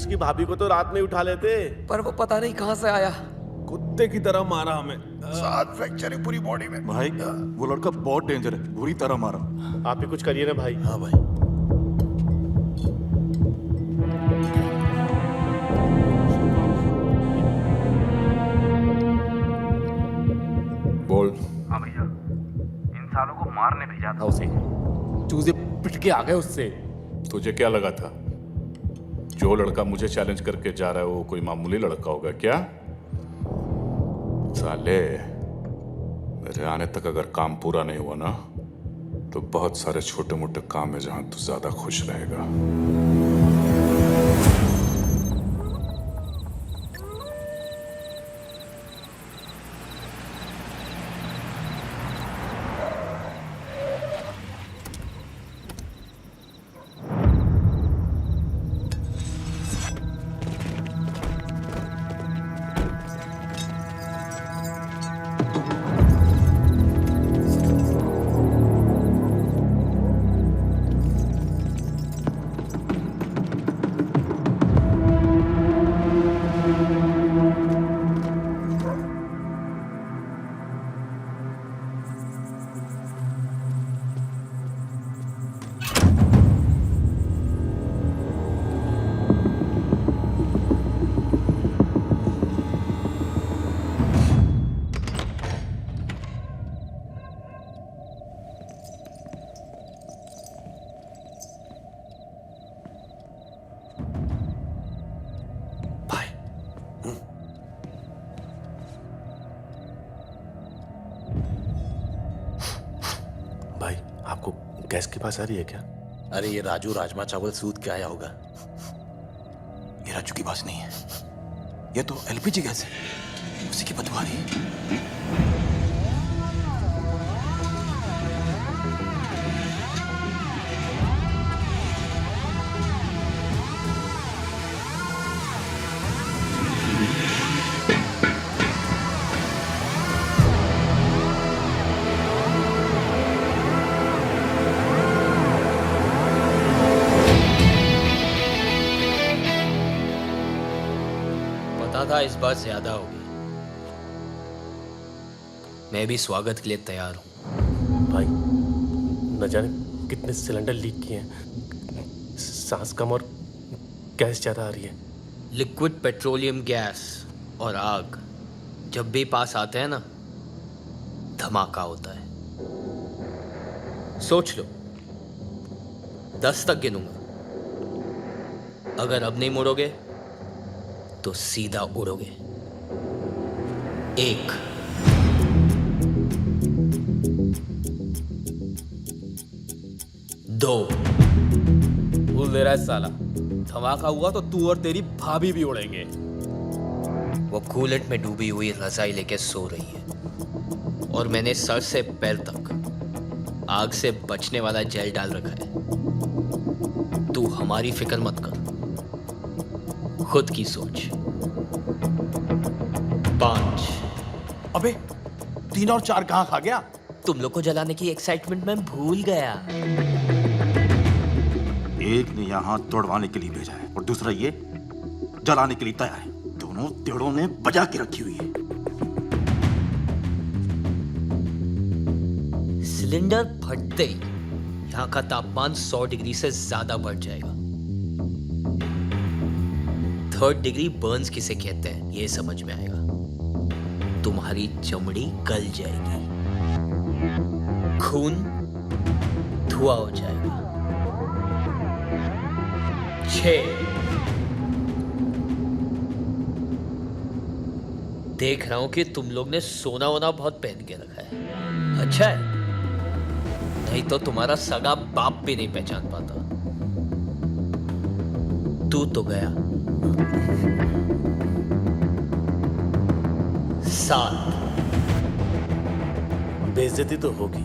उसकी भाभी को तो रात में उठा लेते। पर वो पता नहीं कहां से आया, कुत्ते की तरह मारा हमें। 7 फ्रैक्चर है पूरी बॉडी में। भाई वो लड़का बहुत डेंजर है, बुरी तरह मारा। आप ही कुछ करिए ना भाई। हाँ भाई। बोल। हाँ भैया, इन सालों को मारने भेजा था उसे। चूजे पिट के आ गए उससे। तुझे क्या लगा था जो लड़का मुझे चैलेंज करके जा रहा है वो कोई मामूली लड़का होगा क्या? साले, मेरे आने तक अगर काम पूरा नहीं हुआ ना तो बहुत सारे छोटे मोटे काम है जहां तू ज्यादा खुश रहेगा। भाई आपको गैस की पास आ रही है क्या? अरे ये राजू राजमा चावल सूद के आया होगा। ये राजू की बात नहीं है, ये तो एलपीजी गैस है, उसी की बदबू आ रही है। था इस बार ज्यादा होगी। मैं भी स्वागत के लिए तैयार हूं। भाई न जाने कितने सिलेंडर लीक किए हैं, सांस कम और गैस ज्यादा आ रही है। लिक्विड पेट्रोलियम गैस और आग जब भी पास आते हैं ना, धमाका होता है। सोच लो, 10 तक गिनूंगा, अगर अब नहीं मुड़ोगे तो सीधा उड़ोगे। 1 2 भूल दे रहा है साला, धमाका हुआ तो तू और तेरी भाभी भी उड़ेंगे। वो कूलेट में डूबी हुई रजाई लेके सो रही है और मैंने सर से पैर तक आग से बचने वाला जेल डाल रखा है। तू हमारी फिक्र मत कर, खुद की सोच। 5 अबे 3 और 4 कहां खा गया? तुम लोग को जलाने की एक्साइटमेंट में भूल गया। एक ने यहाँ हाथ तोड़वाने के लिए भेजा है और दूसरा ये जलाने के लिए तैयार है। दोनों तेड़ों ने बजा के रखी हुई है। सिलेंडर फटते ही यहाँ का तापमान 100 डिग्री से ज्यादा बढ़ जाएगा। 3rd डिग्री बर्न्स किसे कहते हैं ये समझ में आएगा। तुम्हारी चमड़ी गल जाएगी, खून धुआं हो जाएगा। 6 देख रहा हूं कि तुम लोग ने सोना वोना बहुत पहन के रखा है। अच्छा है, नहीं तो तुम्हारा सगा बाप भी नहीं पहचान पाता। तू तो गया। 7 बेइज्जती तो होगी,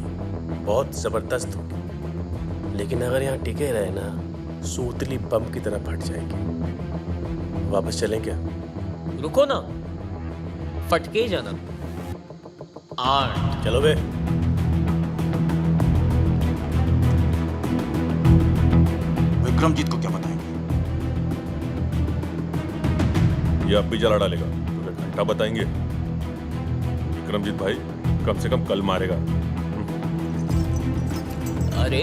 बहुत जबरदस्त होगी, लेकिन अगर यहाँ टिके रहे ना, सूतली बम की तरह फट जाएगी। वापस चलें क्या? रुको ना, फटके ही जाना। 8 चलो बे। विक्रमजीत को क्या बताएंगे? ये अब भी जला डालेगा, तुझे घंटा बताएंगे। विक्रमजीत भाई कम से कम कल मारेगा। अरे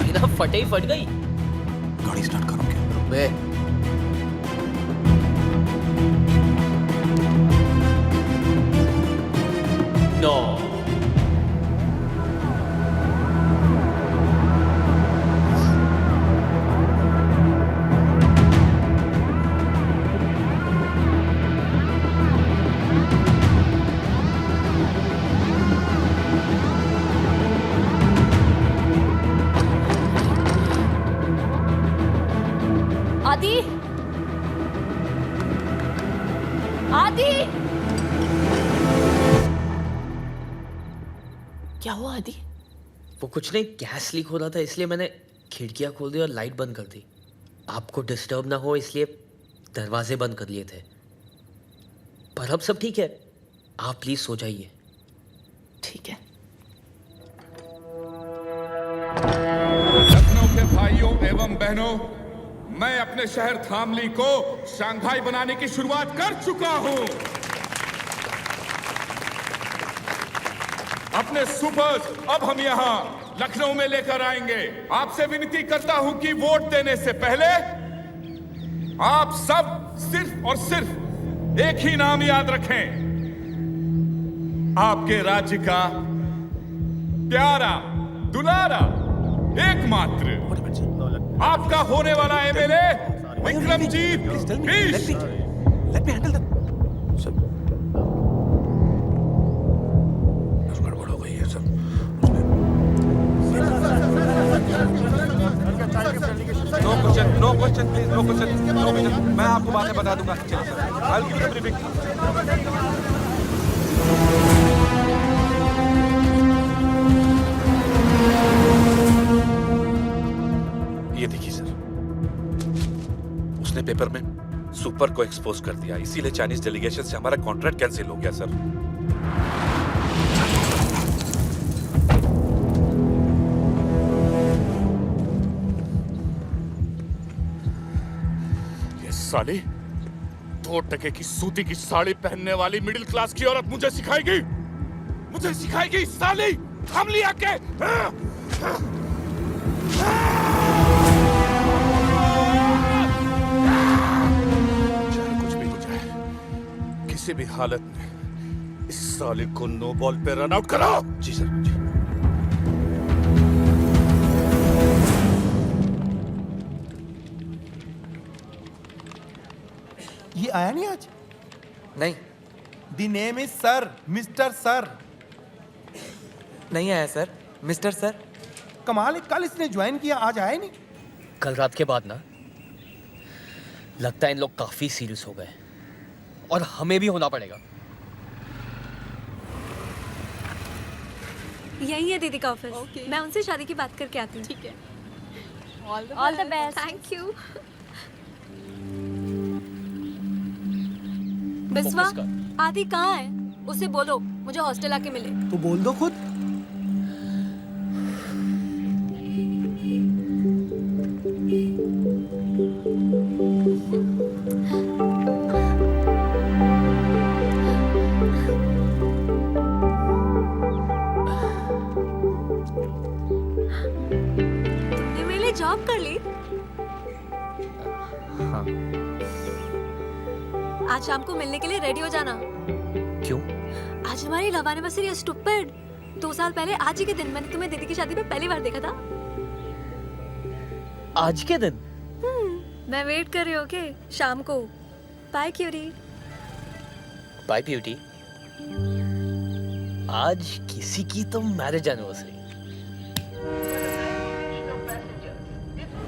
बिना फटे ही फट गई। गाड़ी स्टार्ट करो क्या? बे नो आदि, आदि, क्या हुआ आदि? वो कुछ नहीं, गैस लीक हो रहा था इसलिए मैंने खिड़कियां खोल दी और लाइट बंद कर दी। आपको डिस्टर्ब ना हो इसलिए दरवाजे बंद कर लिए थे। पर अब सब ठीक है, आप प्लीज सो जाइए। ठीक है। लखनऊ के भाइयों एवं बहनों, मैं अपने शहर धामली को शंघाई बनाने की शुरुआत कर चुका हूं। अपने सुपर्स अब हम यहां लखनऊ में लेकर आएंगे। आपसे विनती करता हूं कि वोट देने से पहले आप सब सिर्फ और सिर्फ एक ही नाम याद रखें, आपके राज्य का प्यारा दुलारा एकमात्र आपका होने वाला MLA Vikramjeet Bisht. Let me handle that. गड़बड़ हो गई है सब। No question please, no question. मैं आपको बाद में बता दूंगा। चलिए sir, I'll give you the briefing. ये देखिए सर, उसने पेपर में सुपर को एक्सपोज कर दिया, इसीलिए चाइनीज डेलीगेशन से हमारा कॉन्ट्रैक्ट कैंसिल हो गया सर। ये साली 2 टके की सूती की साड़ी पहनने वाली मिडिल क्लास की औरत मुझे सिखाएगी साली हम लिया के। कुछ भी हो जाए, किसी भी हालत में इस साले को नो बॉल पे रन आउट करो। जी सर, जी। ये आया नहीं आज? नहीं। The name is sir, mister sir. नहीं आया सर, मिस्टर सर। कमाल है, कल इसने ज्वाइन किया, आज आया नहीं। कल रात के बाद ना लगता है इन लोग काफी सीरियस हो गए और हमें भी होना पड़ेगा। यही है दीदी का ऑफिस। मैं उनसे शादी की बात करके आती हूँ। ठीक है। All the best. Thank you. Biswa, आदि कहाँ है? उसे बोलो मुझे हॉस्टल आके मिले। तो बोल दो खुद। तुमने मेरे लिए जॉब कर ली? हाँ। आज शाम को मिलने के लिए रेडी हो जाना। क्यों? आज हमारी लव एनिवर्सरी है स्टूपिड। 2 साल पहले आज ही के दिन मैंने तुम्हें दीदी की शादी में पहली बार देखा था। आज के दिन? मैं वेट कर रही हूँ। ओके, शाम को। Bye cutie. Bye beauty. आज किसी की तो मैरिज एनिवर्सरी।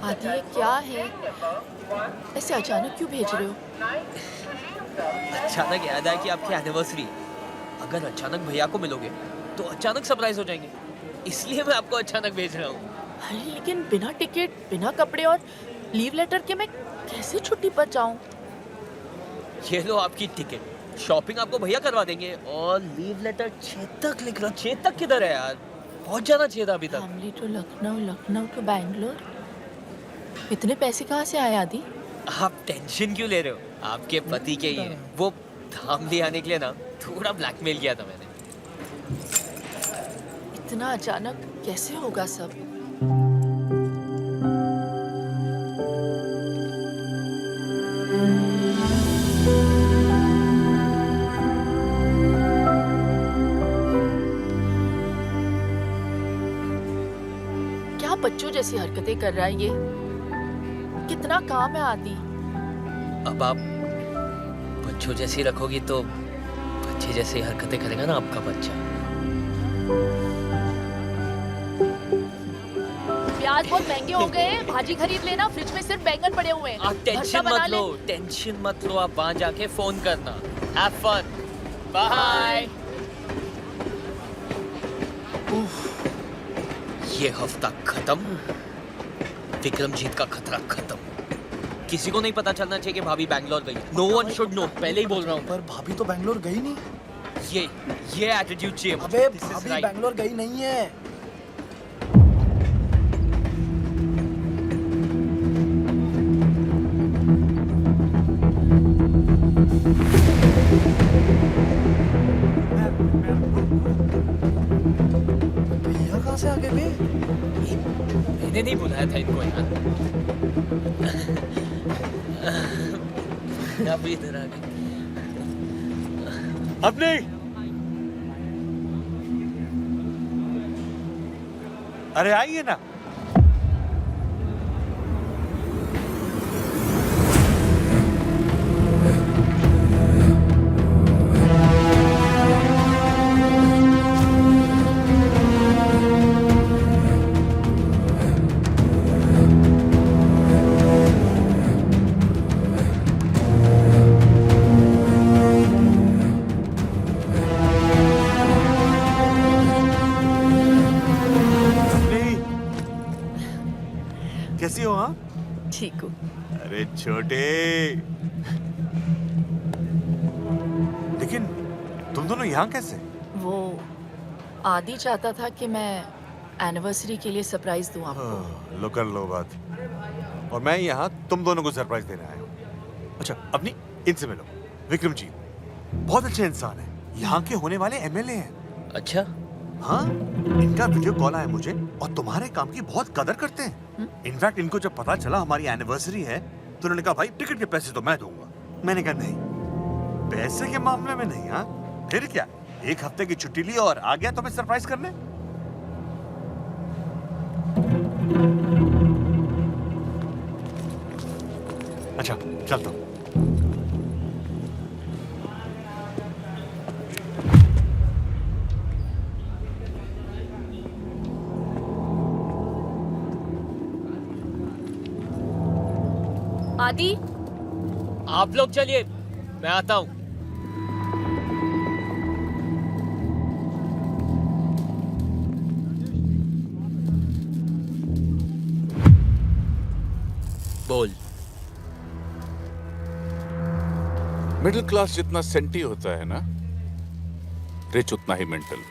आदि ये क्या है? ऐसे अचानक क्यों भेज रहे हो? अचानक याद आया कि आपकी एनिवर्सरी है। अगर अचानक भैया को मिलोगे तो अचानक सरप्राइज हो जाएंगे, इसलिए मैं आपको अचानक भेज रहा हूँ। अरे लेकिन बिना टिकट, बिना कपड़े और लीव लेटर के मैं कैसे छुट्टी पर जाऊं? ये लो आपकी टिकट, शॉपिंग आपको भैया करवा देंगे और लीव लेटर चेतक लिख रहा। चेतक किधर है यार? पहुंच जाना चाहिए था अभी तक। Family to Lucknow, Lucknow to Bangalore. इतने पैसे कहाँ से आए आदि? आप टेंशन क्यों ले रहे हो? आपके पति के ही है। वो धाम ले आने के लिए ना थोड़ा ब्लैकमेल किया था मैंने। इतना अचानक कैसे होगा सब? क्या बच्चों जैसी हरकतें कर रहा है ये? कितना काम है आदि। अब आप बच्चों जैसी रखोगी तो बच्चे जैसी हरकतें करेगा ना आपका बच्चा। प्याज बहुत महंगे हो गए हैं, भाजी खरीद लेना, फ्रिज में सिर्फ बैंगन पड़े हुए हैं। आप टेंशन मत लो, टेंशन मत लो, आप वहां जाके फोन करना। Have fun, bye. ये हफ्ता खत्म, विक्रमजीत का खतरा खत्म। किसी को नहीं पता चलना चाहिए कि भाभी बैंगलोर गई। नो वन शुड नो, पहले ही बोल रहा हूँ। पर भाभी तो बैंगलोर गई नहीं। ये एटीट्यूड चाहिए। अबे भाभी बैंगलोर गई नहीं है। भैया कहाँ से आ गए बे? मैंने नहीं बुलाया था इनको यार। आप इधर आ गए। अब नहीं। अरे आइए ना। कैसी हो? हाँ ठीक हूँ। अरे छोटे, लेकिन तुम दोनों यहाँ कैसे? वो आदि चाहता था कि मैं एनिवर्सरी के लिए सरप्राइज दूं आपको। लो कर लो बात। और मैं यहाँ तुम दोनों को सरप्राइज देने आया हूँ। अच्छा अपनी इनसे मिलो। विक्रमजीत बहुत अच्छे इंसान है, यहाँ के होने वाले एमएलए हैं। अच्छा? हाँ, इनका वीडियो कॉल आया मुझे और तुम्हारे काम की बहुत कदर करते हैं। इनफैक्ट इनको जब पता चला हमारी एनिवर्सरी है तो उन्होंने कहा भाई टिकट के पैसे तो मैं दूंगा। मैंने कहा नहीं, पैसे के मामले में नहीं। हाँ फिर क्या, एक हफ्ते की छुट्टी ली और आ गया तुम्हें सरप्राइज करने। अच्छा चलता हूँ। आदि आप लोग चलिए, मैं आता हूँ। बोल। मिडिल क्लास जितना सेंटी होता है ना, रिच उतना ही मेंटल।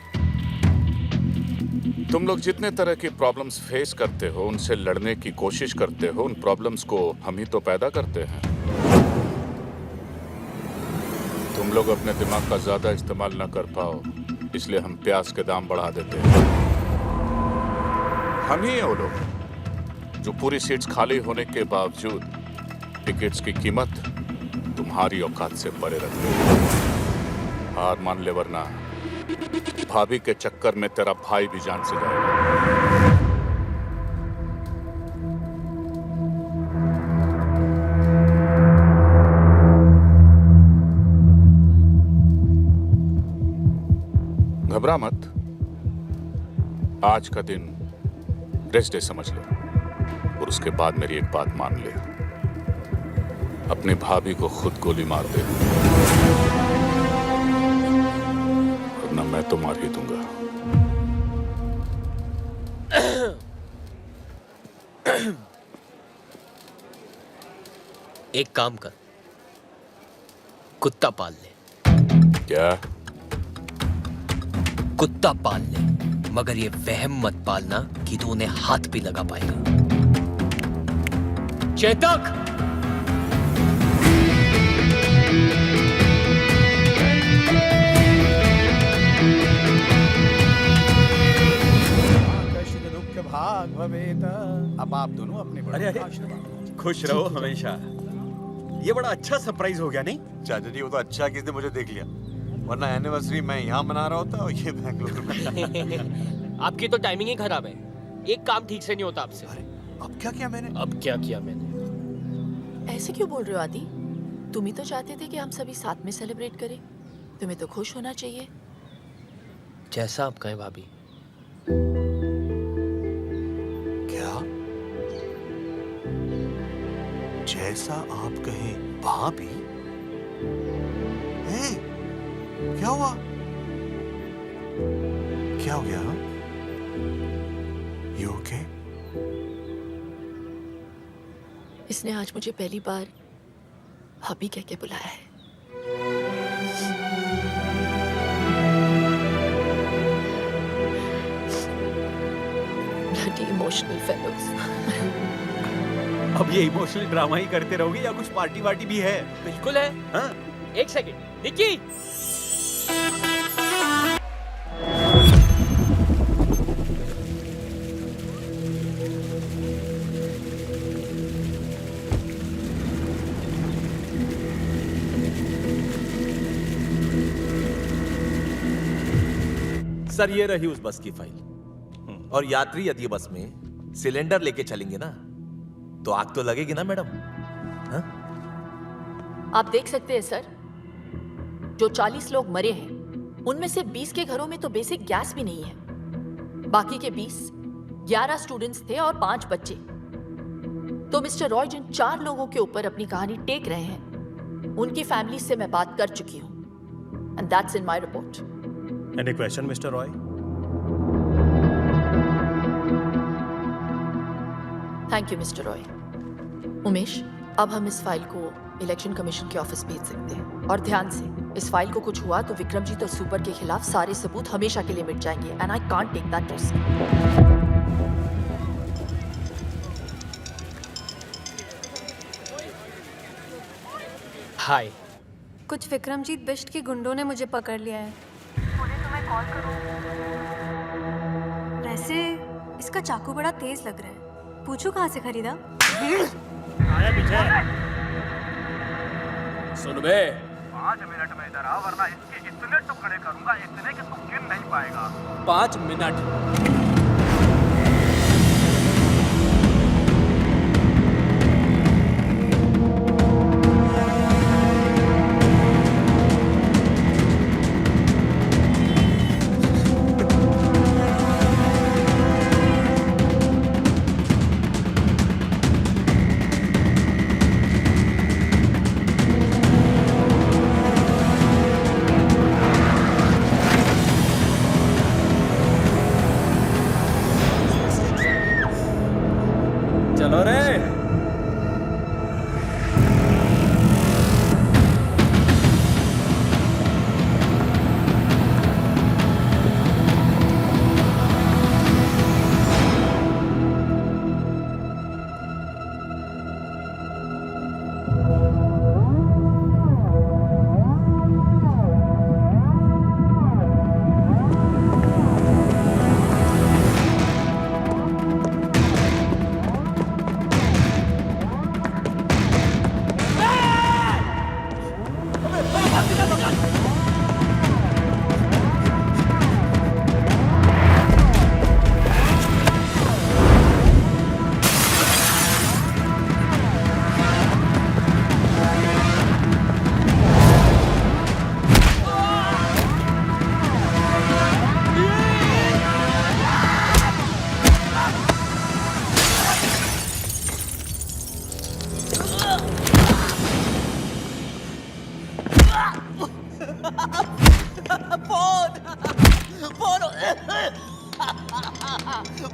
तुम लोग जितने तरह की प्रॉब्लम्स फेस करते हो, उनसे लड़ने की कोशिश करते हो, उन प्रॉब्लम्स को हम ही तो पैदा करते हैं। तुम लोग अपने दिमाग का ज्यादा इस्तेमाल ना कर पाओ, इसलिए हम प्याज के दाम बढ़ा देते हैं। हम ही हैं वो लोग जो पूरी सीट्स खाली होने के बावजूद टिकट्स की कीमत तुम्हारी औकात से परे रखते हैं। हार मान ले वरना भाभी के चक्कर में तेरा भाई भी जान से जाएगा। घबरा मत, आज का दिन रेस्ट डे समझ लो और उसके बाद मेरी एक बात मान ले, अपनी भाभी को खुद गोली मार दे, वरना मैं तो मार ही दूंगा। एक काम कर, कुत्ता पाल ले। क्या? कुत्ता पाल ले, मगर ये वहम मत पालना कि तू उन्हें हाथ भी लगा पाएगा। चेतक! दुख भाग भवेत। अब आप दोनों अपने बड़ों अरे का आशीर्वाद लो। खुश रहो हमेशा। ये बड़ा अच्छा सरप्राइज हो गया नहीं? चाचा जी वो तो अच्छा किसने मुझे देख लिया, वरना एनिवर्सरी मैं यहाँ मना रहा होता और ये बैंगलोर में। आपकी तो टाइमिंग ही खराब है, एक काम ठीक से नहीं होता आपसे। अब क्या किया मैंने? अब क्या किया मैंने? ऐसे क्यों बोल रहे हो आदि? तुम ही तो चाहते थे कि हम सभी साथ में सेलिब्रेट करें। तुम्हें तो खुश होना चाहिए। जैसा आप कहें भाभी। क्या? जैसा आप कहें भाभी? हे, क्या हुआ? क्या हो गया? You okay? इसने आज मुझे पहली बार भाभी कह के बुलाया है। Bloody emotional fellows. अब ये इमोशनल ड्रामा ही करते रहोगे या कुछ पार्टी वार्टी भी है? बिल्कुल है। हाँ? एक सेकंड, निक्की। सर ये रही उस बस की फाइल। और यात्री यदि बस में सिलेंडर लेके चलेंगे ना तो आग तो लगेगी ना मैडम। हाँ? आप देख सकते हैं सर, जो 40 लोग मरे हैं उनमें से 20 के घरों में तो बेसिक गैस भी नहीं है। बाकी के 20 11 स्टूडेंट्स थे और 5 बच्चे। तो मिस्टर रॉय जिन 4 लोगों के ऊपर अपनी कहानी टेक रहे हैं उनकी फैमिली से मैं बात कर चुकी हूं and that's in my report. Any question mister Roy? Thank you mister Roy. Umesh, अब हम इस फाइल को इलेक्शन कमीशन के ऑफिस भेज सकते हैं। और ध्यान से, इस फाइल को कुछ हुआ तो विक्रमजीत और सुपर के खिलाफ सारे सबूत हमेशा के लिए मिट जाएंगे and I can't take that risk. Hi. कुछ विक्रमजीत बिष्ट के गुंडों ने मुझे पकड़ लिया है। बोले तुम्हें कॉल करूं। वैसे इसका चाकू बड़ा तेज लग रहा है, पूछो कहाँ से खरीदा? आया पीछे। सुन बे, 5 मिनट में इधर आ, वरना इसके इतने टुकड़े करूंगा, इतने कि तू गिन नहीं पाएगा। 5 मिनट। चलो रे।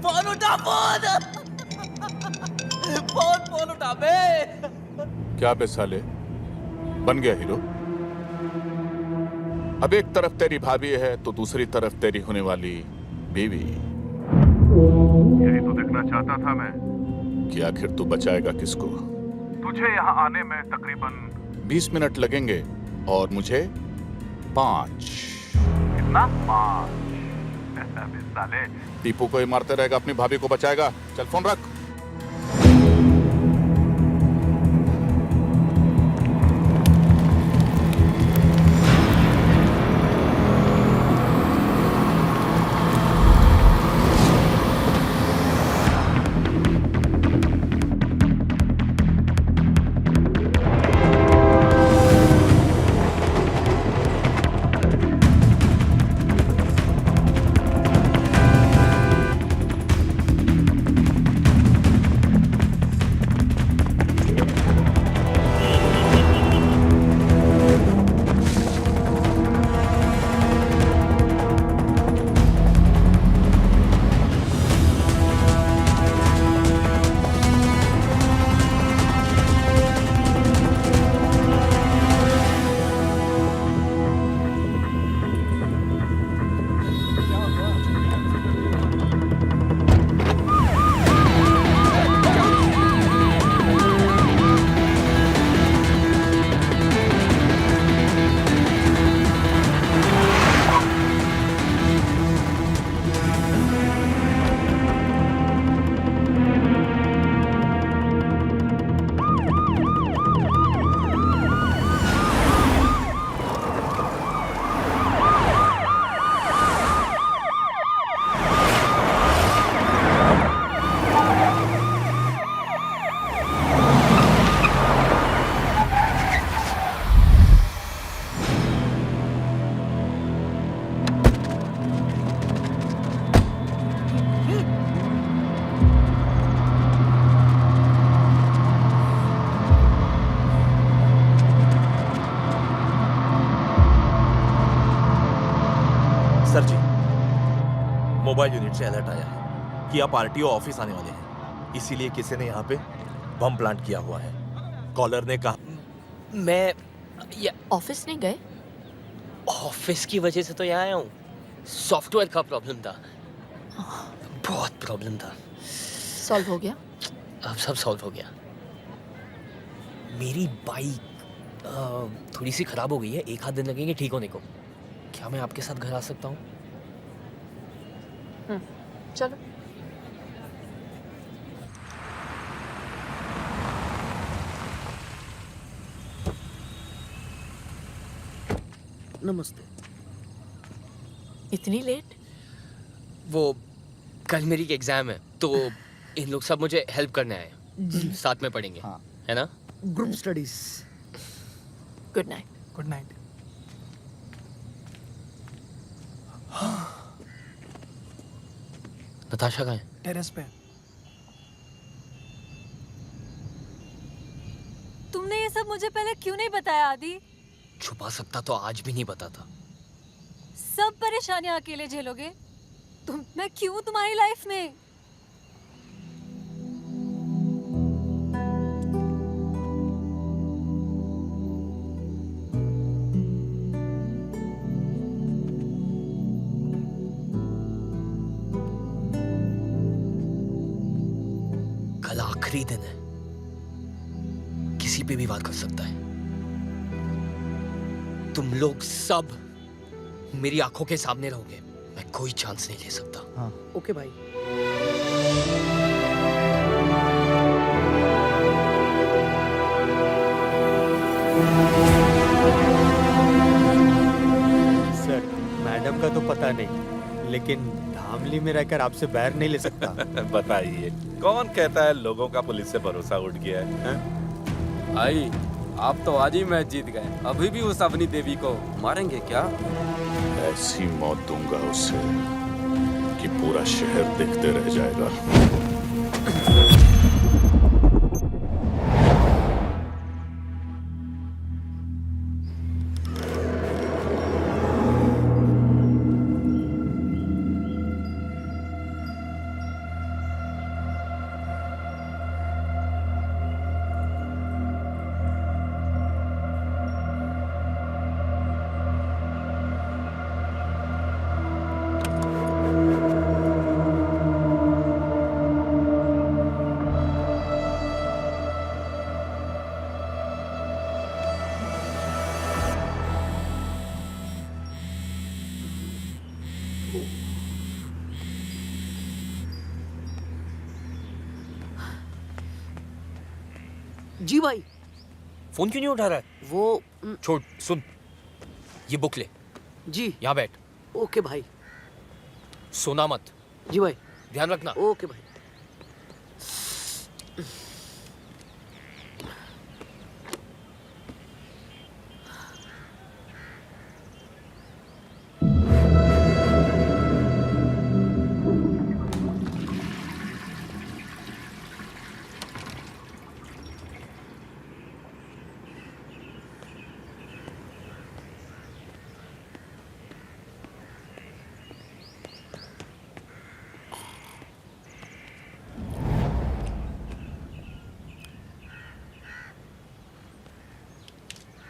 फोन उठा, फोन उठा बे। क्या बे साले, बन गया हीरो? अब एक तरफ तेरी भाभी है तो दूसरी तरफ तेरी होने वाली बीवी। यही तो देखना चाहता था मैं कि आखिर तू बचाएगा किसको? तुझे यहाँ आने में तकरीबन 20 मिनट लगेंगे और मुझे 5। कितना? 5। साले टीपू को ही मारते रहेगा, अपनी भाभी को बचाएगा। चल फोन रख। सर जी, मोबाइल यूनिट से अलर्ट आया है कि आप आरटीओ ऑफिस आने वाले हैं, इसीलिए किसी ने यहाँ पे बम प्लांट किया हुआ है। कॉलर ने कहा मैं ऑफिस नहीं गए? ऑफिस की वजह से तो यहाँ आया हूँ। सॉफ्टवेयर का प्रॉब्लम था, बहुत प्रॉब्लम था। सॉल्व हो गया? अब सब सॉल्व हो गया। मेरी बाइक थोड़ी सी खराब हो गई है, 1 आध दिन लगेंगे ठीक होने को। क्या मैं आपके साथ घर आ सकता हूँ? चलो। नमस्ते। इतनी लेट? वो कल मेरी एग्जाम है तो इन लोग सब मुझे हेल्प करने आए हैं। साथ में पढ़ेंगे, है ना? Group studies. Good night. Good night. Natasha कहाँ है? टेरेस पे। तुमने ये सब मुझे पहले क्यों नहीं बताया आदि? छुपा सकता तो आज भी नहीं बताता। सब परेशानियां अकेले झेलोगे? मैं क्यों तुम्हारी लाइफ में? कल आखिरी दिन है, किसी पे भी वार कर सकता है। तुम लोग सब मेरी आंखों के सामने रहोगे, मैं कोई चांस नहीं ले सकता। हाँ। ओके भाई। सर, मैडम का तो पता नहीं, लेकिन धामली में रहकर आपसे बैर नहीं ले सकता। बताइए, कौन कहता है लोगों का पुलिस से भरोसा उठ गया है? भाई, आप तो आज ही मैच जीत गए, अभी भी उस अवनी देवी को मारेंगे क्या? ऐसी मौत दूंगा उसे कि पूरा शहर देखते रह जाएगा। जी भाई। फोन क्यों नहीं उठा रहा है? वो छोड़, सुन, ये बुक ले। जी। यहाँ बैठ। ओके भाई। सोना मत। जी भाई। ध्यान रखना। ओके भाई।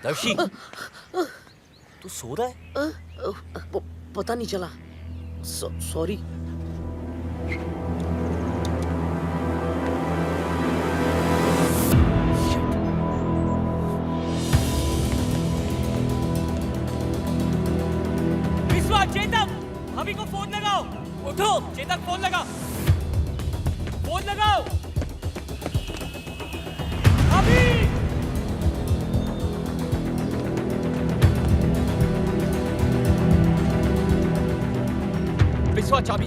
दर्शी, तू सो रहा है? पता नहीं चला। सॉरी। विश्वा, चेतक, भाभी को फोन लगाओ। उठो, चेतक, फोन लगा। फोन लगाओ। भाभी! विश्वा, चाबी।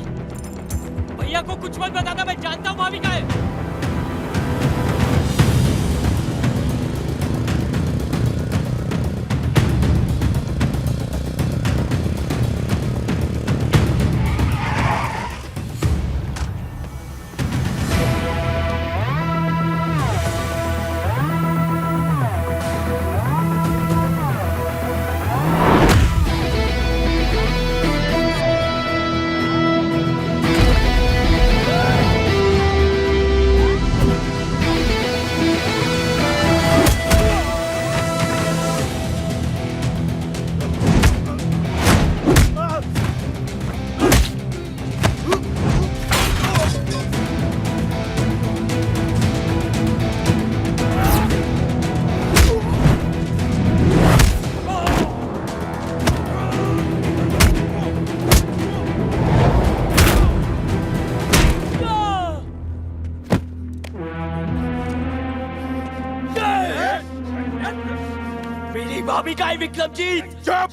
भैया को कुछ मत बताना, मैं जानता हूँ भाभी का है। भाभी का है विक्रमजीत। चुप!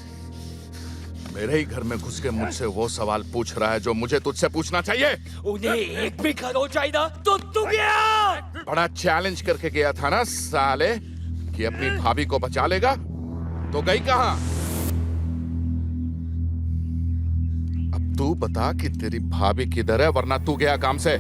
मेरे ही घर में घुस के मुझसे वो सवाल पूछ रहा है जो मुझे तुझसे पूछना चाहिए। उन्हें एक भी खरोच चाहिए तो तू गया। बड़ा चैलेंज करके गया था ना साले कि अपनी भाभी को बचा लेगा, तो गई कहां? अब तू बता कि तेरी भाभी किधर है, वरना तू गया काम से।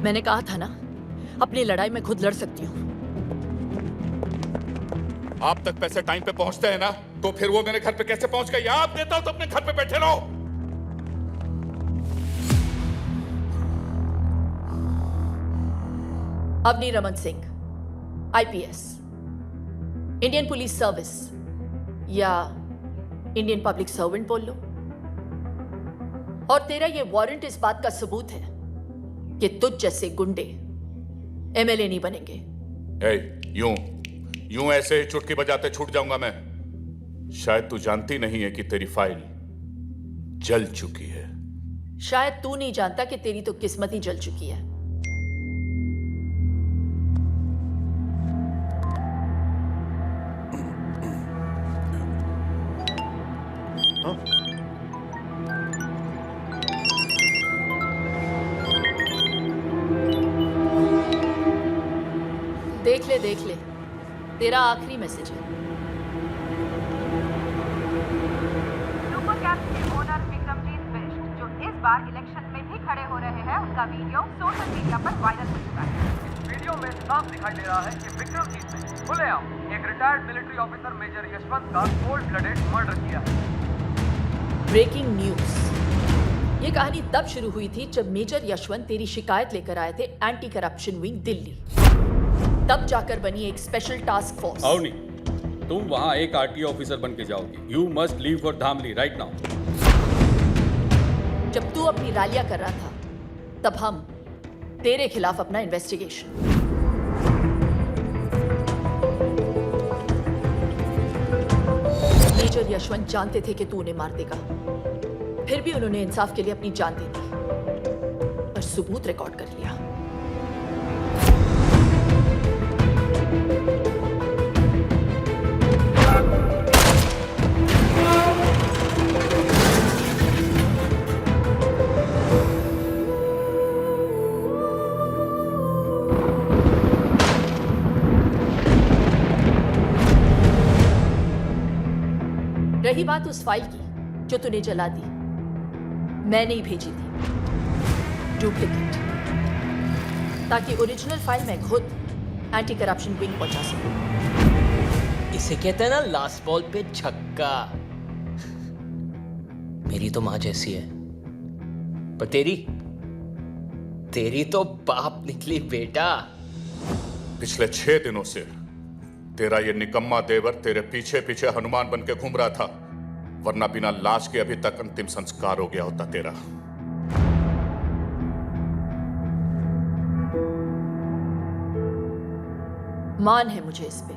मैंने कहा था ना, अपनी लड़ाई में खुद लड़ सकती हूँ। आप तक पैसे टाइम पे पहुंचते हैं ना, तो फिर वो मेरे घर पे कैसे पहुंच गए? आप देता हूं तो अपने घर पे बैठे रहो। Avni Raman Singh, IPS, Indian police service या इंडियन पब्लिक सर्वेंट बोल लो। और तेरा ये वारंट इस बात का सबूत है कि तुझ जैसे गुंडे एमएलए नहीं बनेंगे। यूं ऐसे ही चुटकी बजाते छूट जाऊंगा मैं? शायद तू जानती नहीं है कि तेरी फाइल जल चुकी है। शायद तू नहीं जानता कि तेरी तो किस्मत ही जल चुकी है। देख ले, तेरा आखिरी मैसेज है। सुपर कैप्स के ओनर विक्रमजीत बिष्ट, जो इस बार इलेक्शन में भी खड़े हो रहे हैं, उनका वीडियो सोशल मीडिया पर वायरल हो चुका है। इस वीडियो में साफ दिखाई दे रहा है कि विक्रमजीत ने खुलेआम एक retired military officer major Yashwant का कोल्ड ब्लडेड मर्डर किया है। Breaking news. ये कहानी तब शुरू हुई थी जब मेजर यशवंत तेरी शिकायत लेकर आए थे एंटी करप्शन विंग दिल्ली। तब जाकर बनी एक स्पेशल टास्क फोर्स। अवनी, तुम वहां एक आरटीओ ऑफिसर बन के जाओगी। You must leave for Dhamli right now. जब तू अपनी रैलियां कर रहा था, तब हम तेरे खिलाफ अपना इन्वेस्टिगेशन। मेजर यशवंत जानते थे कि तू उन्हें मार देगा, फिर भी उन्होंने इंसाफ के लिए अपनी जान दे दी और सबूत रिकॉर्ड कर लिया। रही बात उस फाइल की जो तूने जला दी, मैंने ही भेजी थी डुप्लीकेट, ताकि ओरिजिनल फाइल मैं खुद एंटी करप्शन विंग पहुंचा सकूं। इसे कहते हैं ना लास्ट बॉल पे छक्का। मेरी तो माँ जैसी है, पर तेरी तो बाप निकली बेटा। पिछले 6 दिनों से तेरा ये निकम्मा देवर तेरे पीछे पीछे हनुमान बन के घूम रहा था, वरना बिना लाश के अभी तक अंतिम संस्कार हो गया होता तेरा। मान है मुझे इस पे।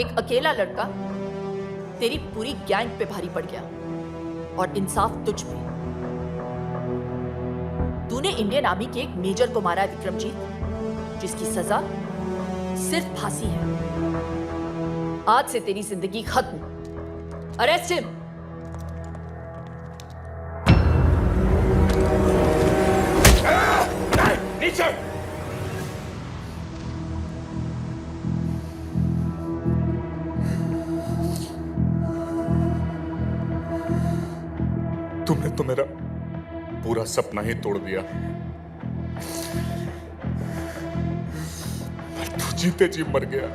एक अकेला लड़का तेरी पूरी गैंग पे भारी पड़ गया और इंसाफ तुझ पे। तूने इंडियन आर्मी के एक मेजर को मारा है विक्रमजीत, जिसकी सजा सिर्फ फांसी है। आज से तेरी जिंदगी खत्म। Arrest him. नीचे। तुमने तो मेरा पूरा सपना ही तोड़ दिया। तू जीते जी मर गया।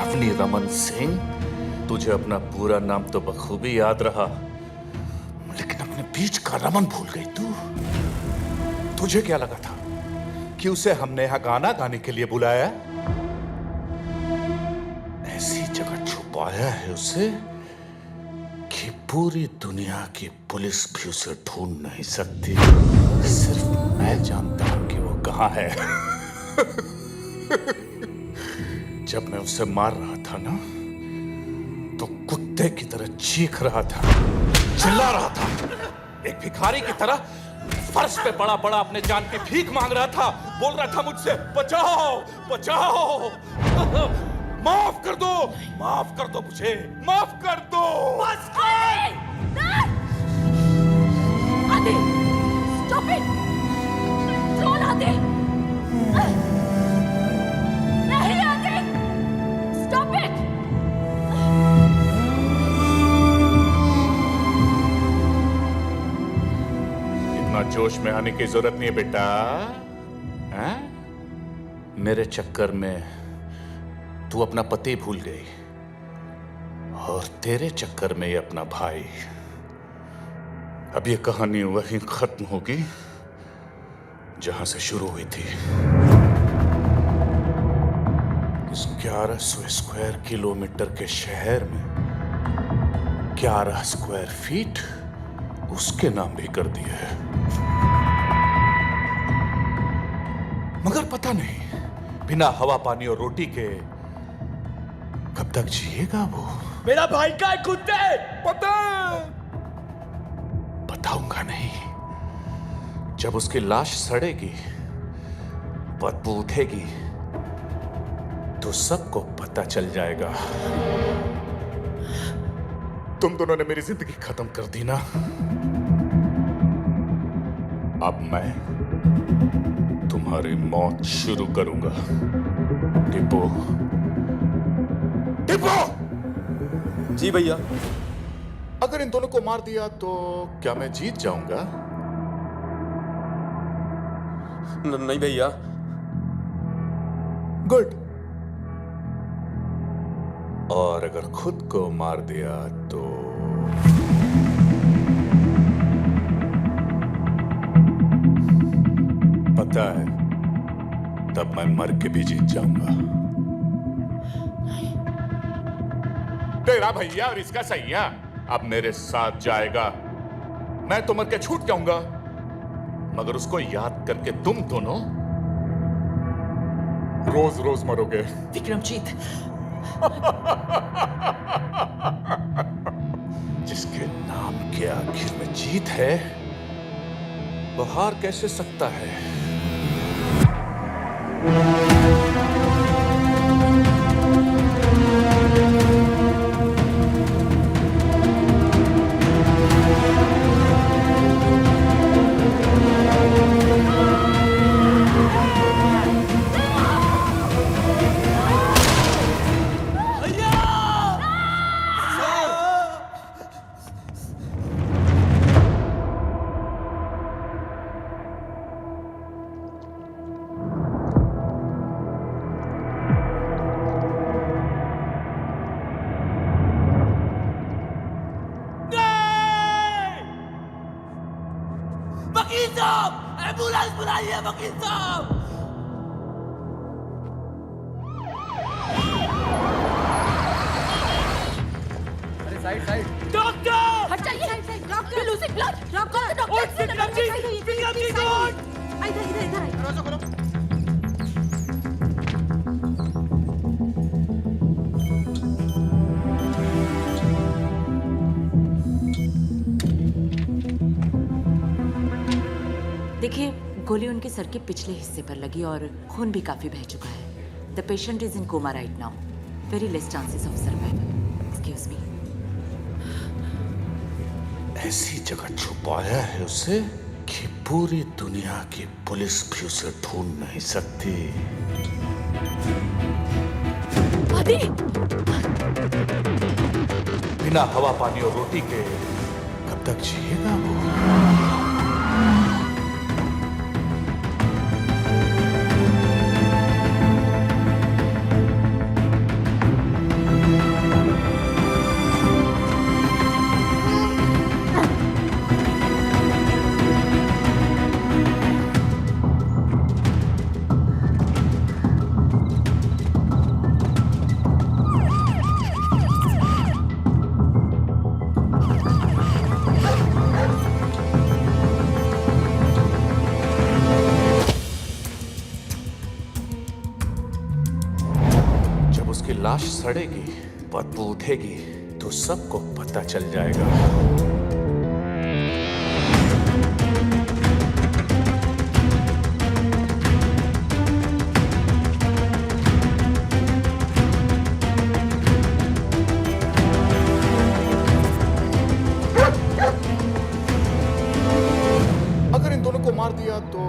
अवनी रमन सिंह, तुझे अपना पूरा नाम तो बखूबी याद रहा, लेकिन अपने बीच का रमन भूल गई तू। तुझे क्या लगा था कि उसे हमने यहां गाना गाने के लिए बुलाया? ऐसी जगह छुपाया है उसे कि पूरी दुनिया की पुलिस भी उसे ढूंढ नहीं सकती। सिर्फ मैं जानता हूं कि वो कहां है। जब मैं उसे मार रहा था ना, तो कुत्ते की तरह चीख रहा था, चिल्ला रहा था, एक भिखारी की तरह फर्श पे बड़ा बड़ा अपने जान की भीख मांग रहा था, बोल रहा था मुझसे बचाओ बचाओ, माफ कर दो मुझे, माफ कर दो। बस आदि, स्टॉप इट, कंट्रोल आदि, नहीं आदि, स्टॉप इट। इतना जोश में आने की जरूरत नहीं है बेटा। हैं? मेरे चक्कर में तू अपना पति भूल गई और तेरे चक्कर में ये अपना भाई। अब ये कहानी वहीं खत्म होगी जहां से शुरू हुई थी। इस 1100 स्क्वायर किलोमीटर के शहर में 11 स्क्वायर फीट उसके नाम भी कर दिए है। मगर पता नहीं बिना हवा पानी और रोटी के कब तक जिएगा वो। मेरा भाई का है कुत्ते। बताऊंगा नहीं। जब उसकी लाश सड़ेगी, बदबू उठेगी, तो सबको पता चल जाएगा। तुम दोनों ने मेरी जिंदगी खत्म कर दी ना। अब मैं तुम्हारी मौत शुरू करूंगा। टिप्पो, टिप्पो! जी भैया। अगर इन दोनों को मार दिया तो क्या मैं जीत जाऊंगा? नहीं भैया। गुड। और अगर खुद को मार दिया तो पता है, तब मैं मर के भी जीत जाऊंगा। तेरा भैया और इसका सैया अब मेरे साथ जाएगा। मैं तो मर के छूट जाऊंगा, मगर उसको याद करके तुम दोनों रोज रोज मरोगे। विक्रमजीत, जिसके नाम के आखिर में जीत है, वो हार कैसे सकता है? वकील साहब, एम्बुलेंस बुलाइए वकील साहब। अरे साइड साइड। डॉक्टर! हट जाइए। Doctor, losing blood. Doctor, Vikramjit, Vikramjit उठ! इधर दरवाजा खोलो। देखिए, गोली उनके सर के पिछले हिस्से पर लगी और खून भी काफी बह चुका है। The patient is in coma right now. Very less chances of survival. Excuse me. ऐसी जगह छुपाया है उसे कि पूरी दुनिया की पुलिस भी उसे ढूंढ नहीं सकती। आदि! बिना हवा पानी और रोटी के कब तक जिएगा वो? लाश सड़ेगी, बदबू उठेगी, तो सबको पता चल जाएगा। अगर इन दोनों को मार दिया तो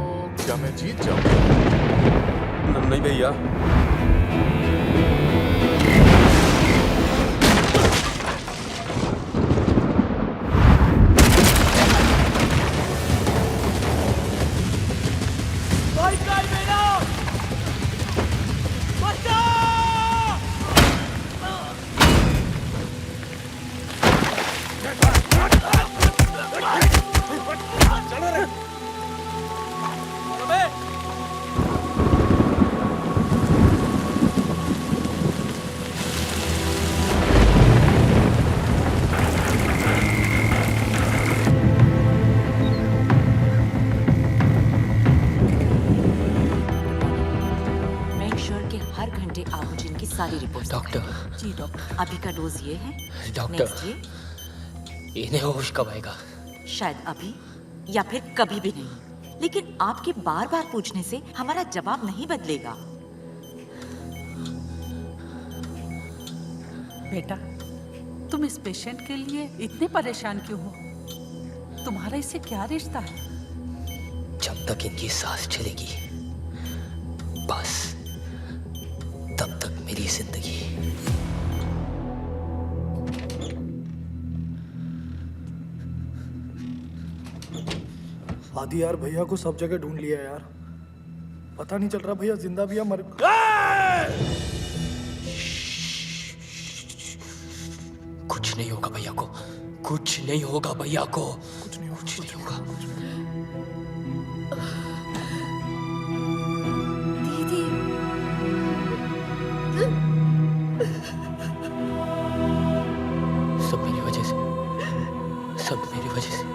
क्या मैं जीत जाऊंगा? नहीं भैया। डॉक्टर। जी डॉक्टर। अभी का डोज ये है। डॉक्टर। नेक्स्ट ये। इन्हें होश कब आएगा? शायद अभी या फिर कभी भी नहीं, लेकिन आपके बार बार पूछने से हमारा जवाब नहीं बदलेगा। बेटा, तुम इस पेशेंट के लिए इतने परेशान क्यों हो? तुम्हारा इससे क्या रिश्ता है? जब तक इनकी सांस चलेगी, बस तब तक मेरी जिंदगी। आदि यार, भैया को सब जगह ढूंढ लिया यार, पता नहीं चल रहा भैया जिंदा भी या मर। कुछ नहीं होगा भैया को, कुछ नहीं होगा भैया को, कुछ नहीं होगा। दीदी, सब मेरी वजह से, सब मेरी वजह से।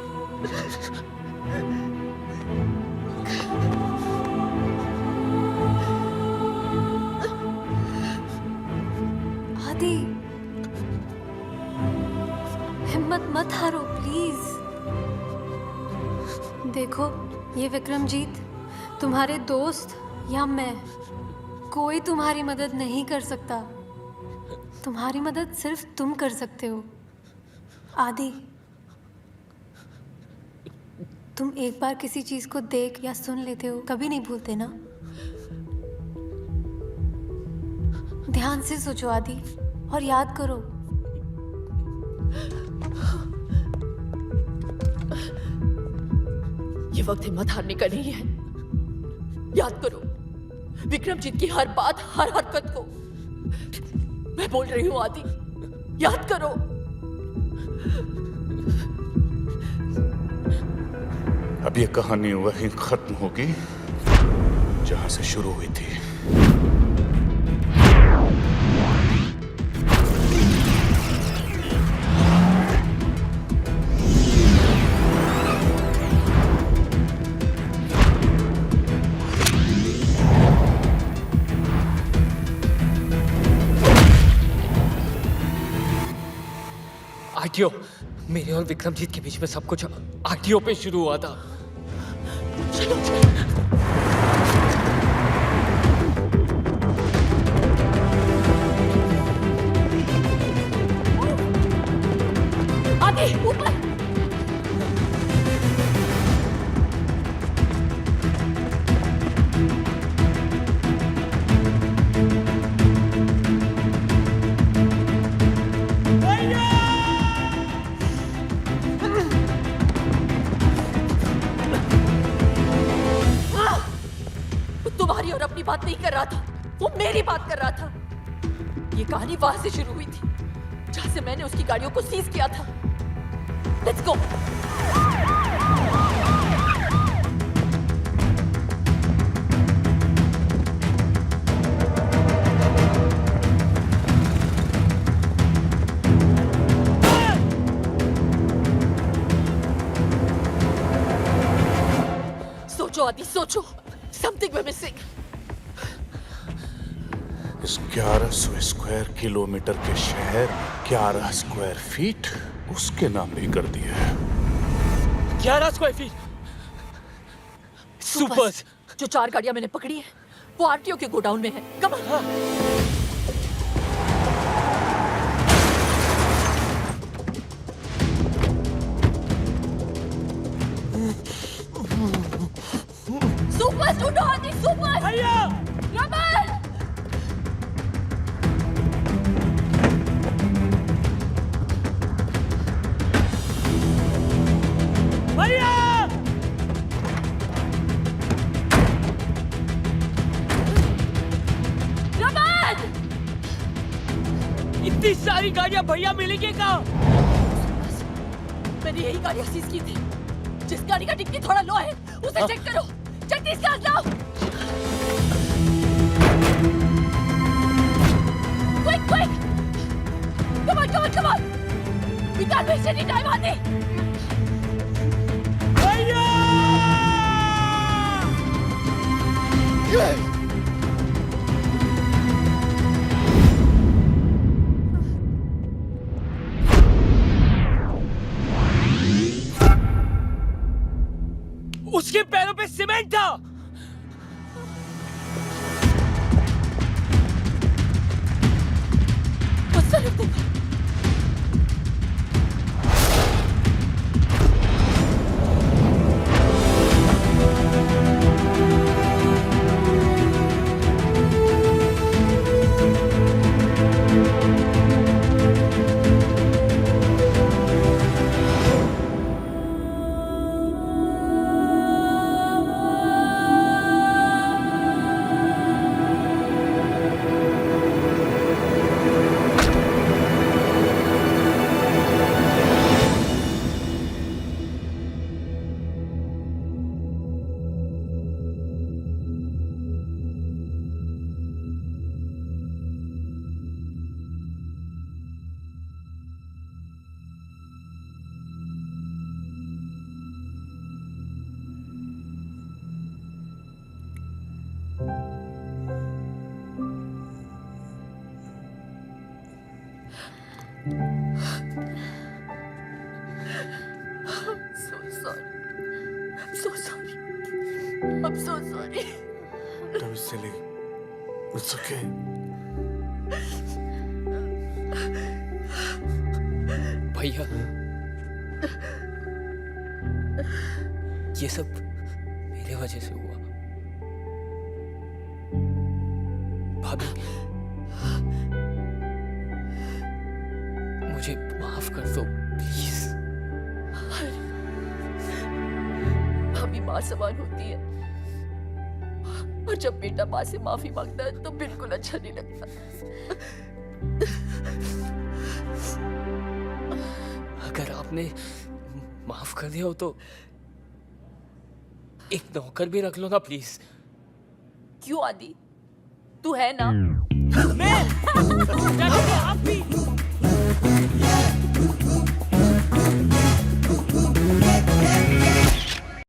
आदि, हिम्मत मत हारो प्लीज। देखो, ये विक्रमजीत, तुम्हारे दोस्त या मैं, कोई तुम्हारी मदद नहीं कर सकता। तुम्हारी मदद सिर्फ तुम कर सकते हो। आदि, तुम एक बार किसी चीज को देख या सुन लेते हो, कभी नहीं भूलते ना? ध्यान से सोचो आदि, और याद करो। ये वक्त हिम्मत हारने का नहीं है। याद करो विक्रमजीत की हर बात, हर हरकत को। मैं बोल रही हूँ आदि, याद करो। अब ये कहानी वहीं खत्म होगी जहां से शुरू हुई थी। आरटीओ, मेरे और विक्रमजीत के बीच में सब कुछ आरटीओ पे शुरू हुआ था। आदि, ऊपर। तुम्हारी और अपनी बात नहीं कर रहा था, वो मेरी बात कर रहा था। ये कहानी वहां से शुरू हुई थी जहां से मैंने उसकी गाड़ियों को सीज किया था। Let's go. सोचो आदि, सोचो। Something we're missing। 1100 square kilometre के शहर 11 स्क्वायर फीट उसके नाम भी कर दिया है। 11 स्क्वायर फीट सुपर्स। जो 4 गाड़ियां मैंने पकड़ी है वो आरटीओ के गोडाउन में है। Come on. सुपर ढूंढो आदि, सुपर। भैया, रमन। भैया, रमन। इतनी सारी गाड़ियां भैया मिलेंगे कहाँ? मैंने यही गाड़ियां सीज की थी। जिस गाड़ी का डिक्की थोड़ा लो है उसे चेक करो। जल्दी से आ जाओ। Quick quick, come on come on come on. We can't waste any time Adi. भैया, उसके पैरों पे सीमेंट था। So sorry. I'm so sorry. Don't be silly. It's okay. भैया, ये सब मेरे वजह से हुआ। भाभी, मुझे माफ कर दो प्लीज। भाभी माँ समान होती है, और जब बेटा माँ से माफी मांगता है तो बिल्कुल अच्छा नहीं लगता। अगर आपने माफ कर दिया हो तो एक नौकर भी रख लो ना प्लीज। क्यों आदि, तू है ना? मैं आप भी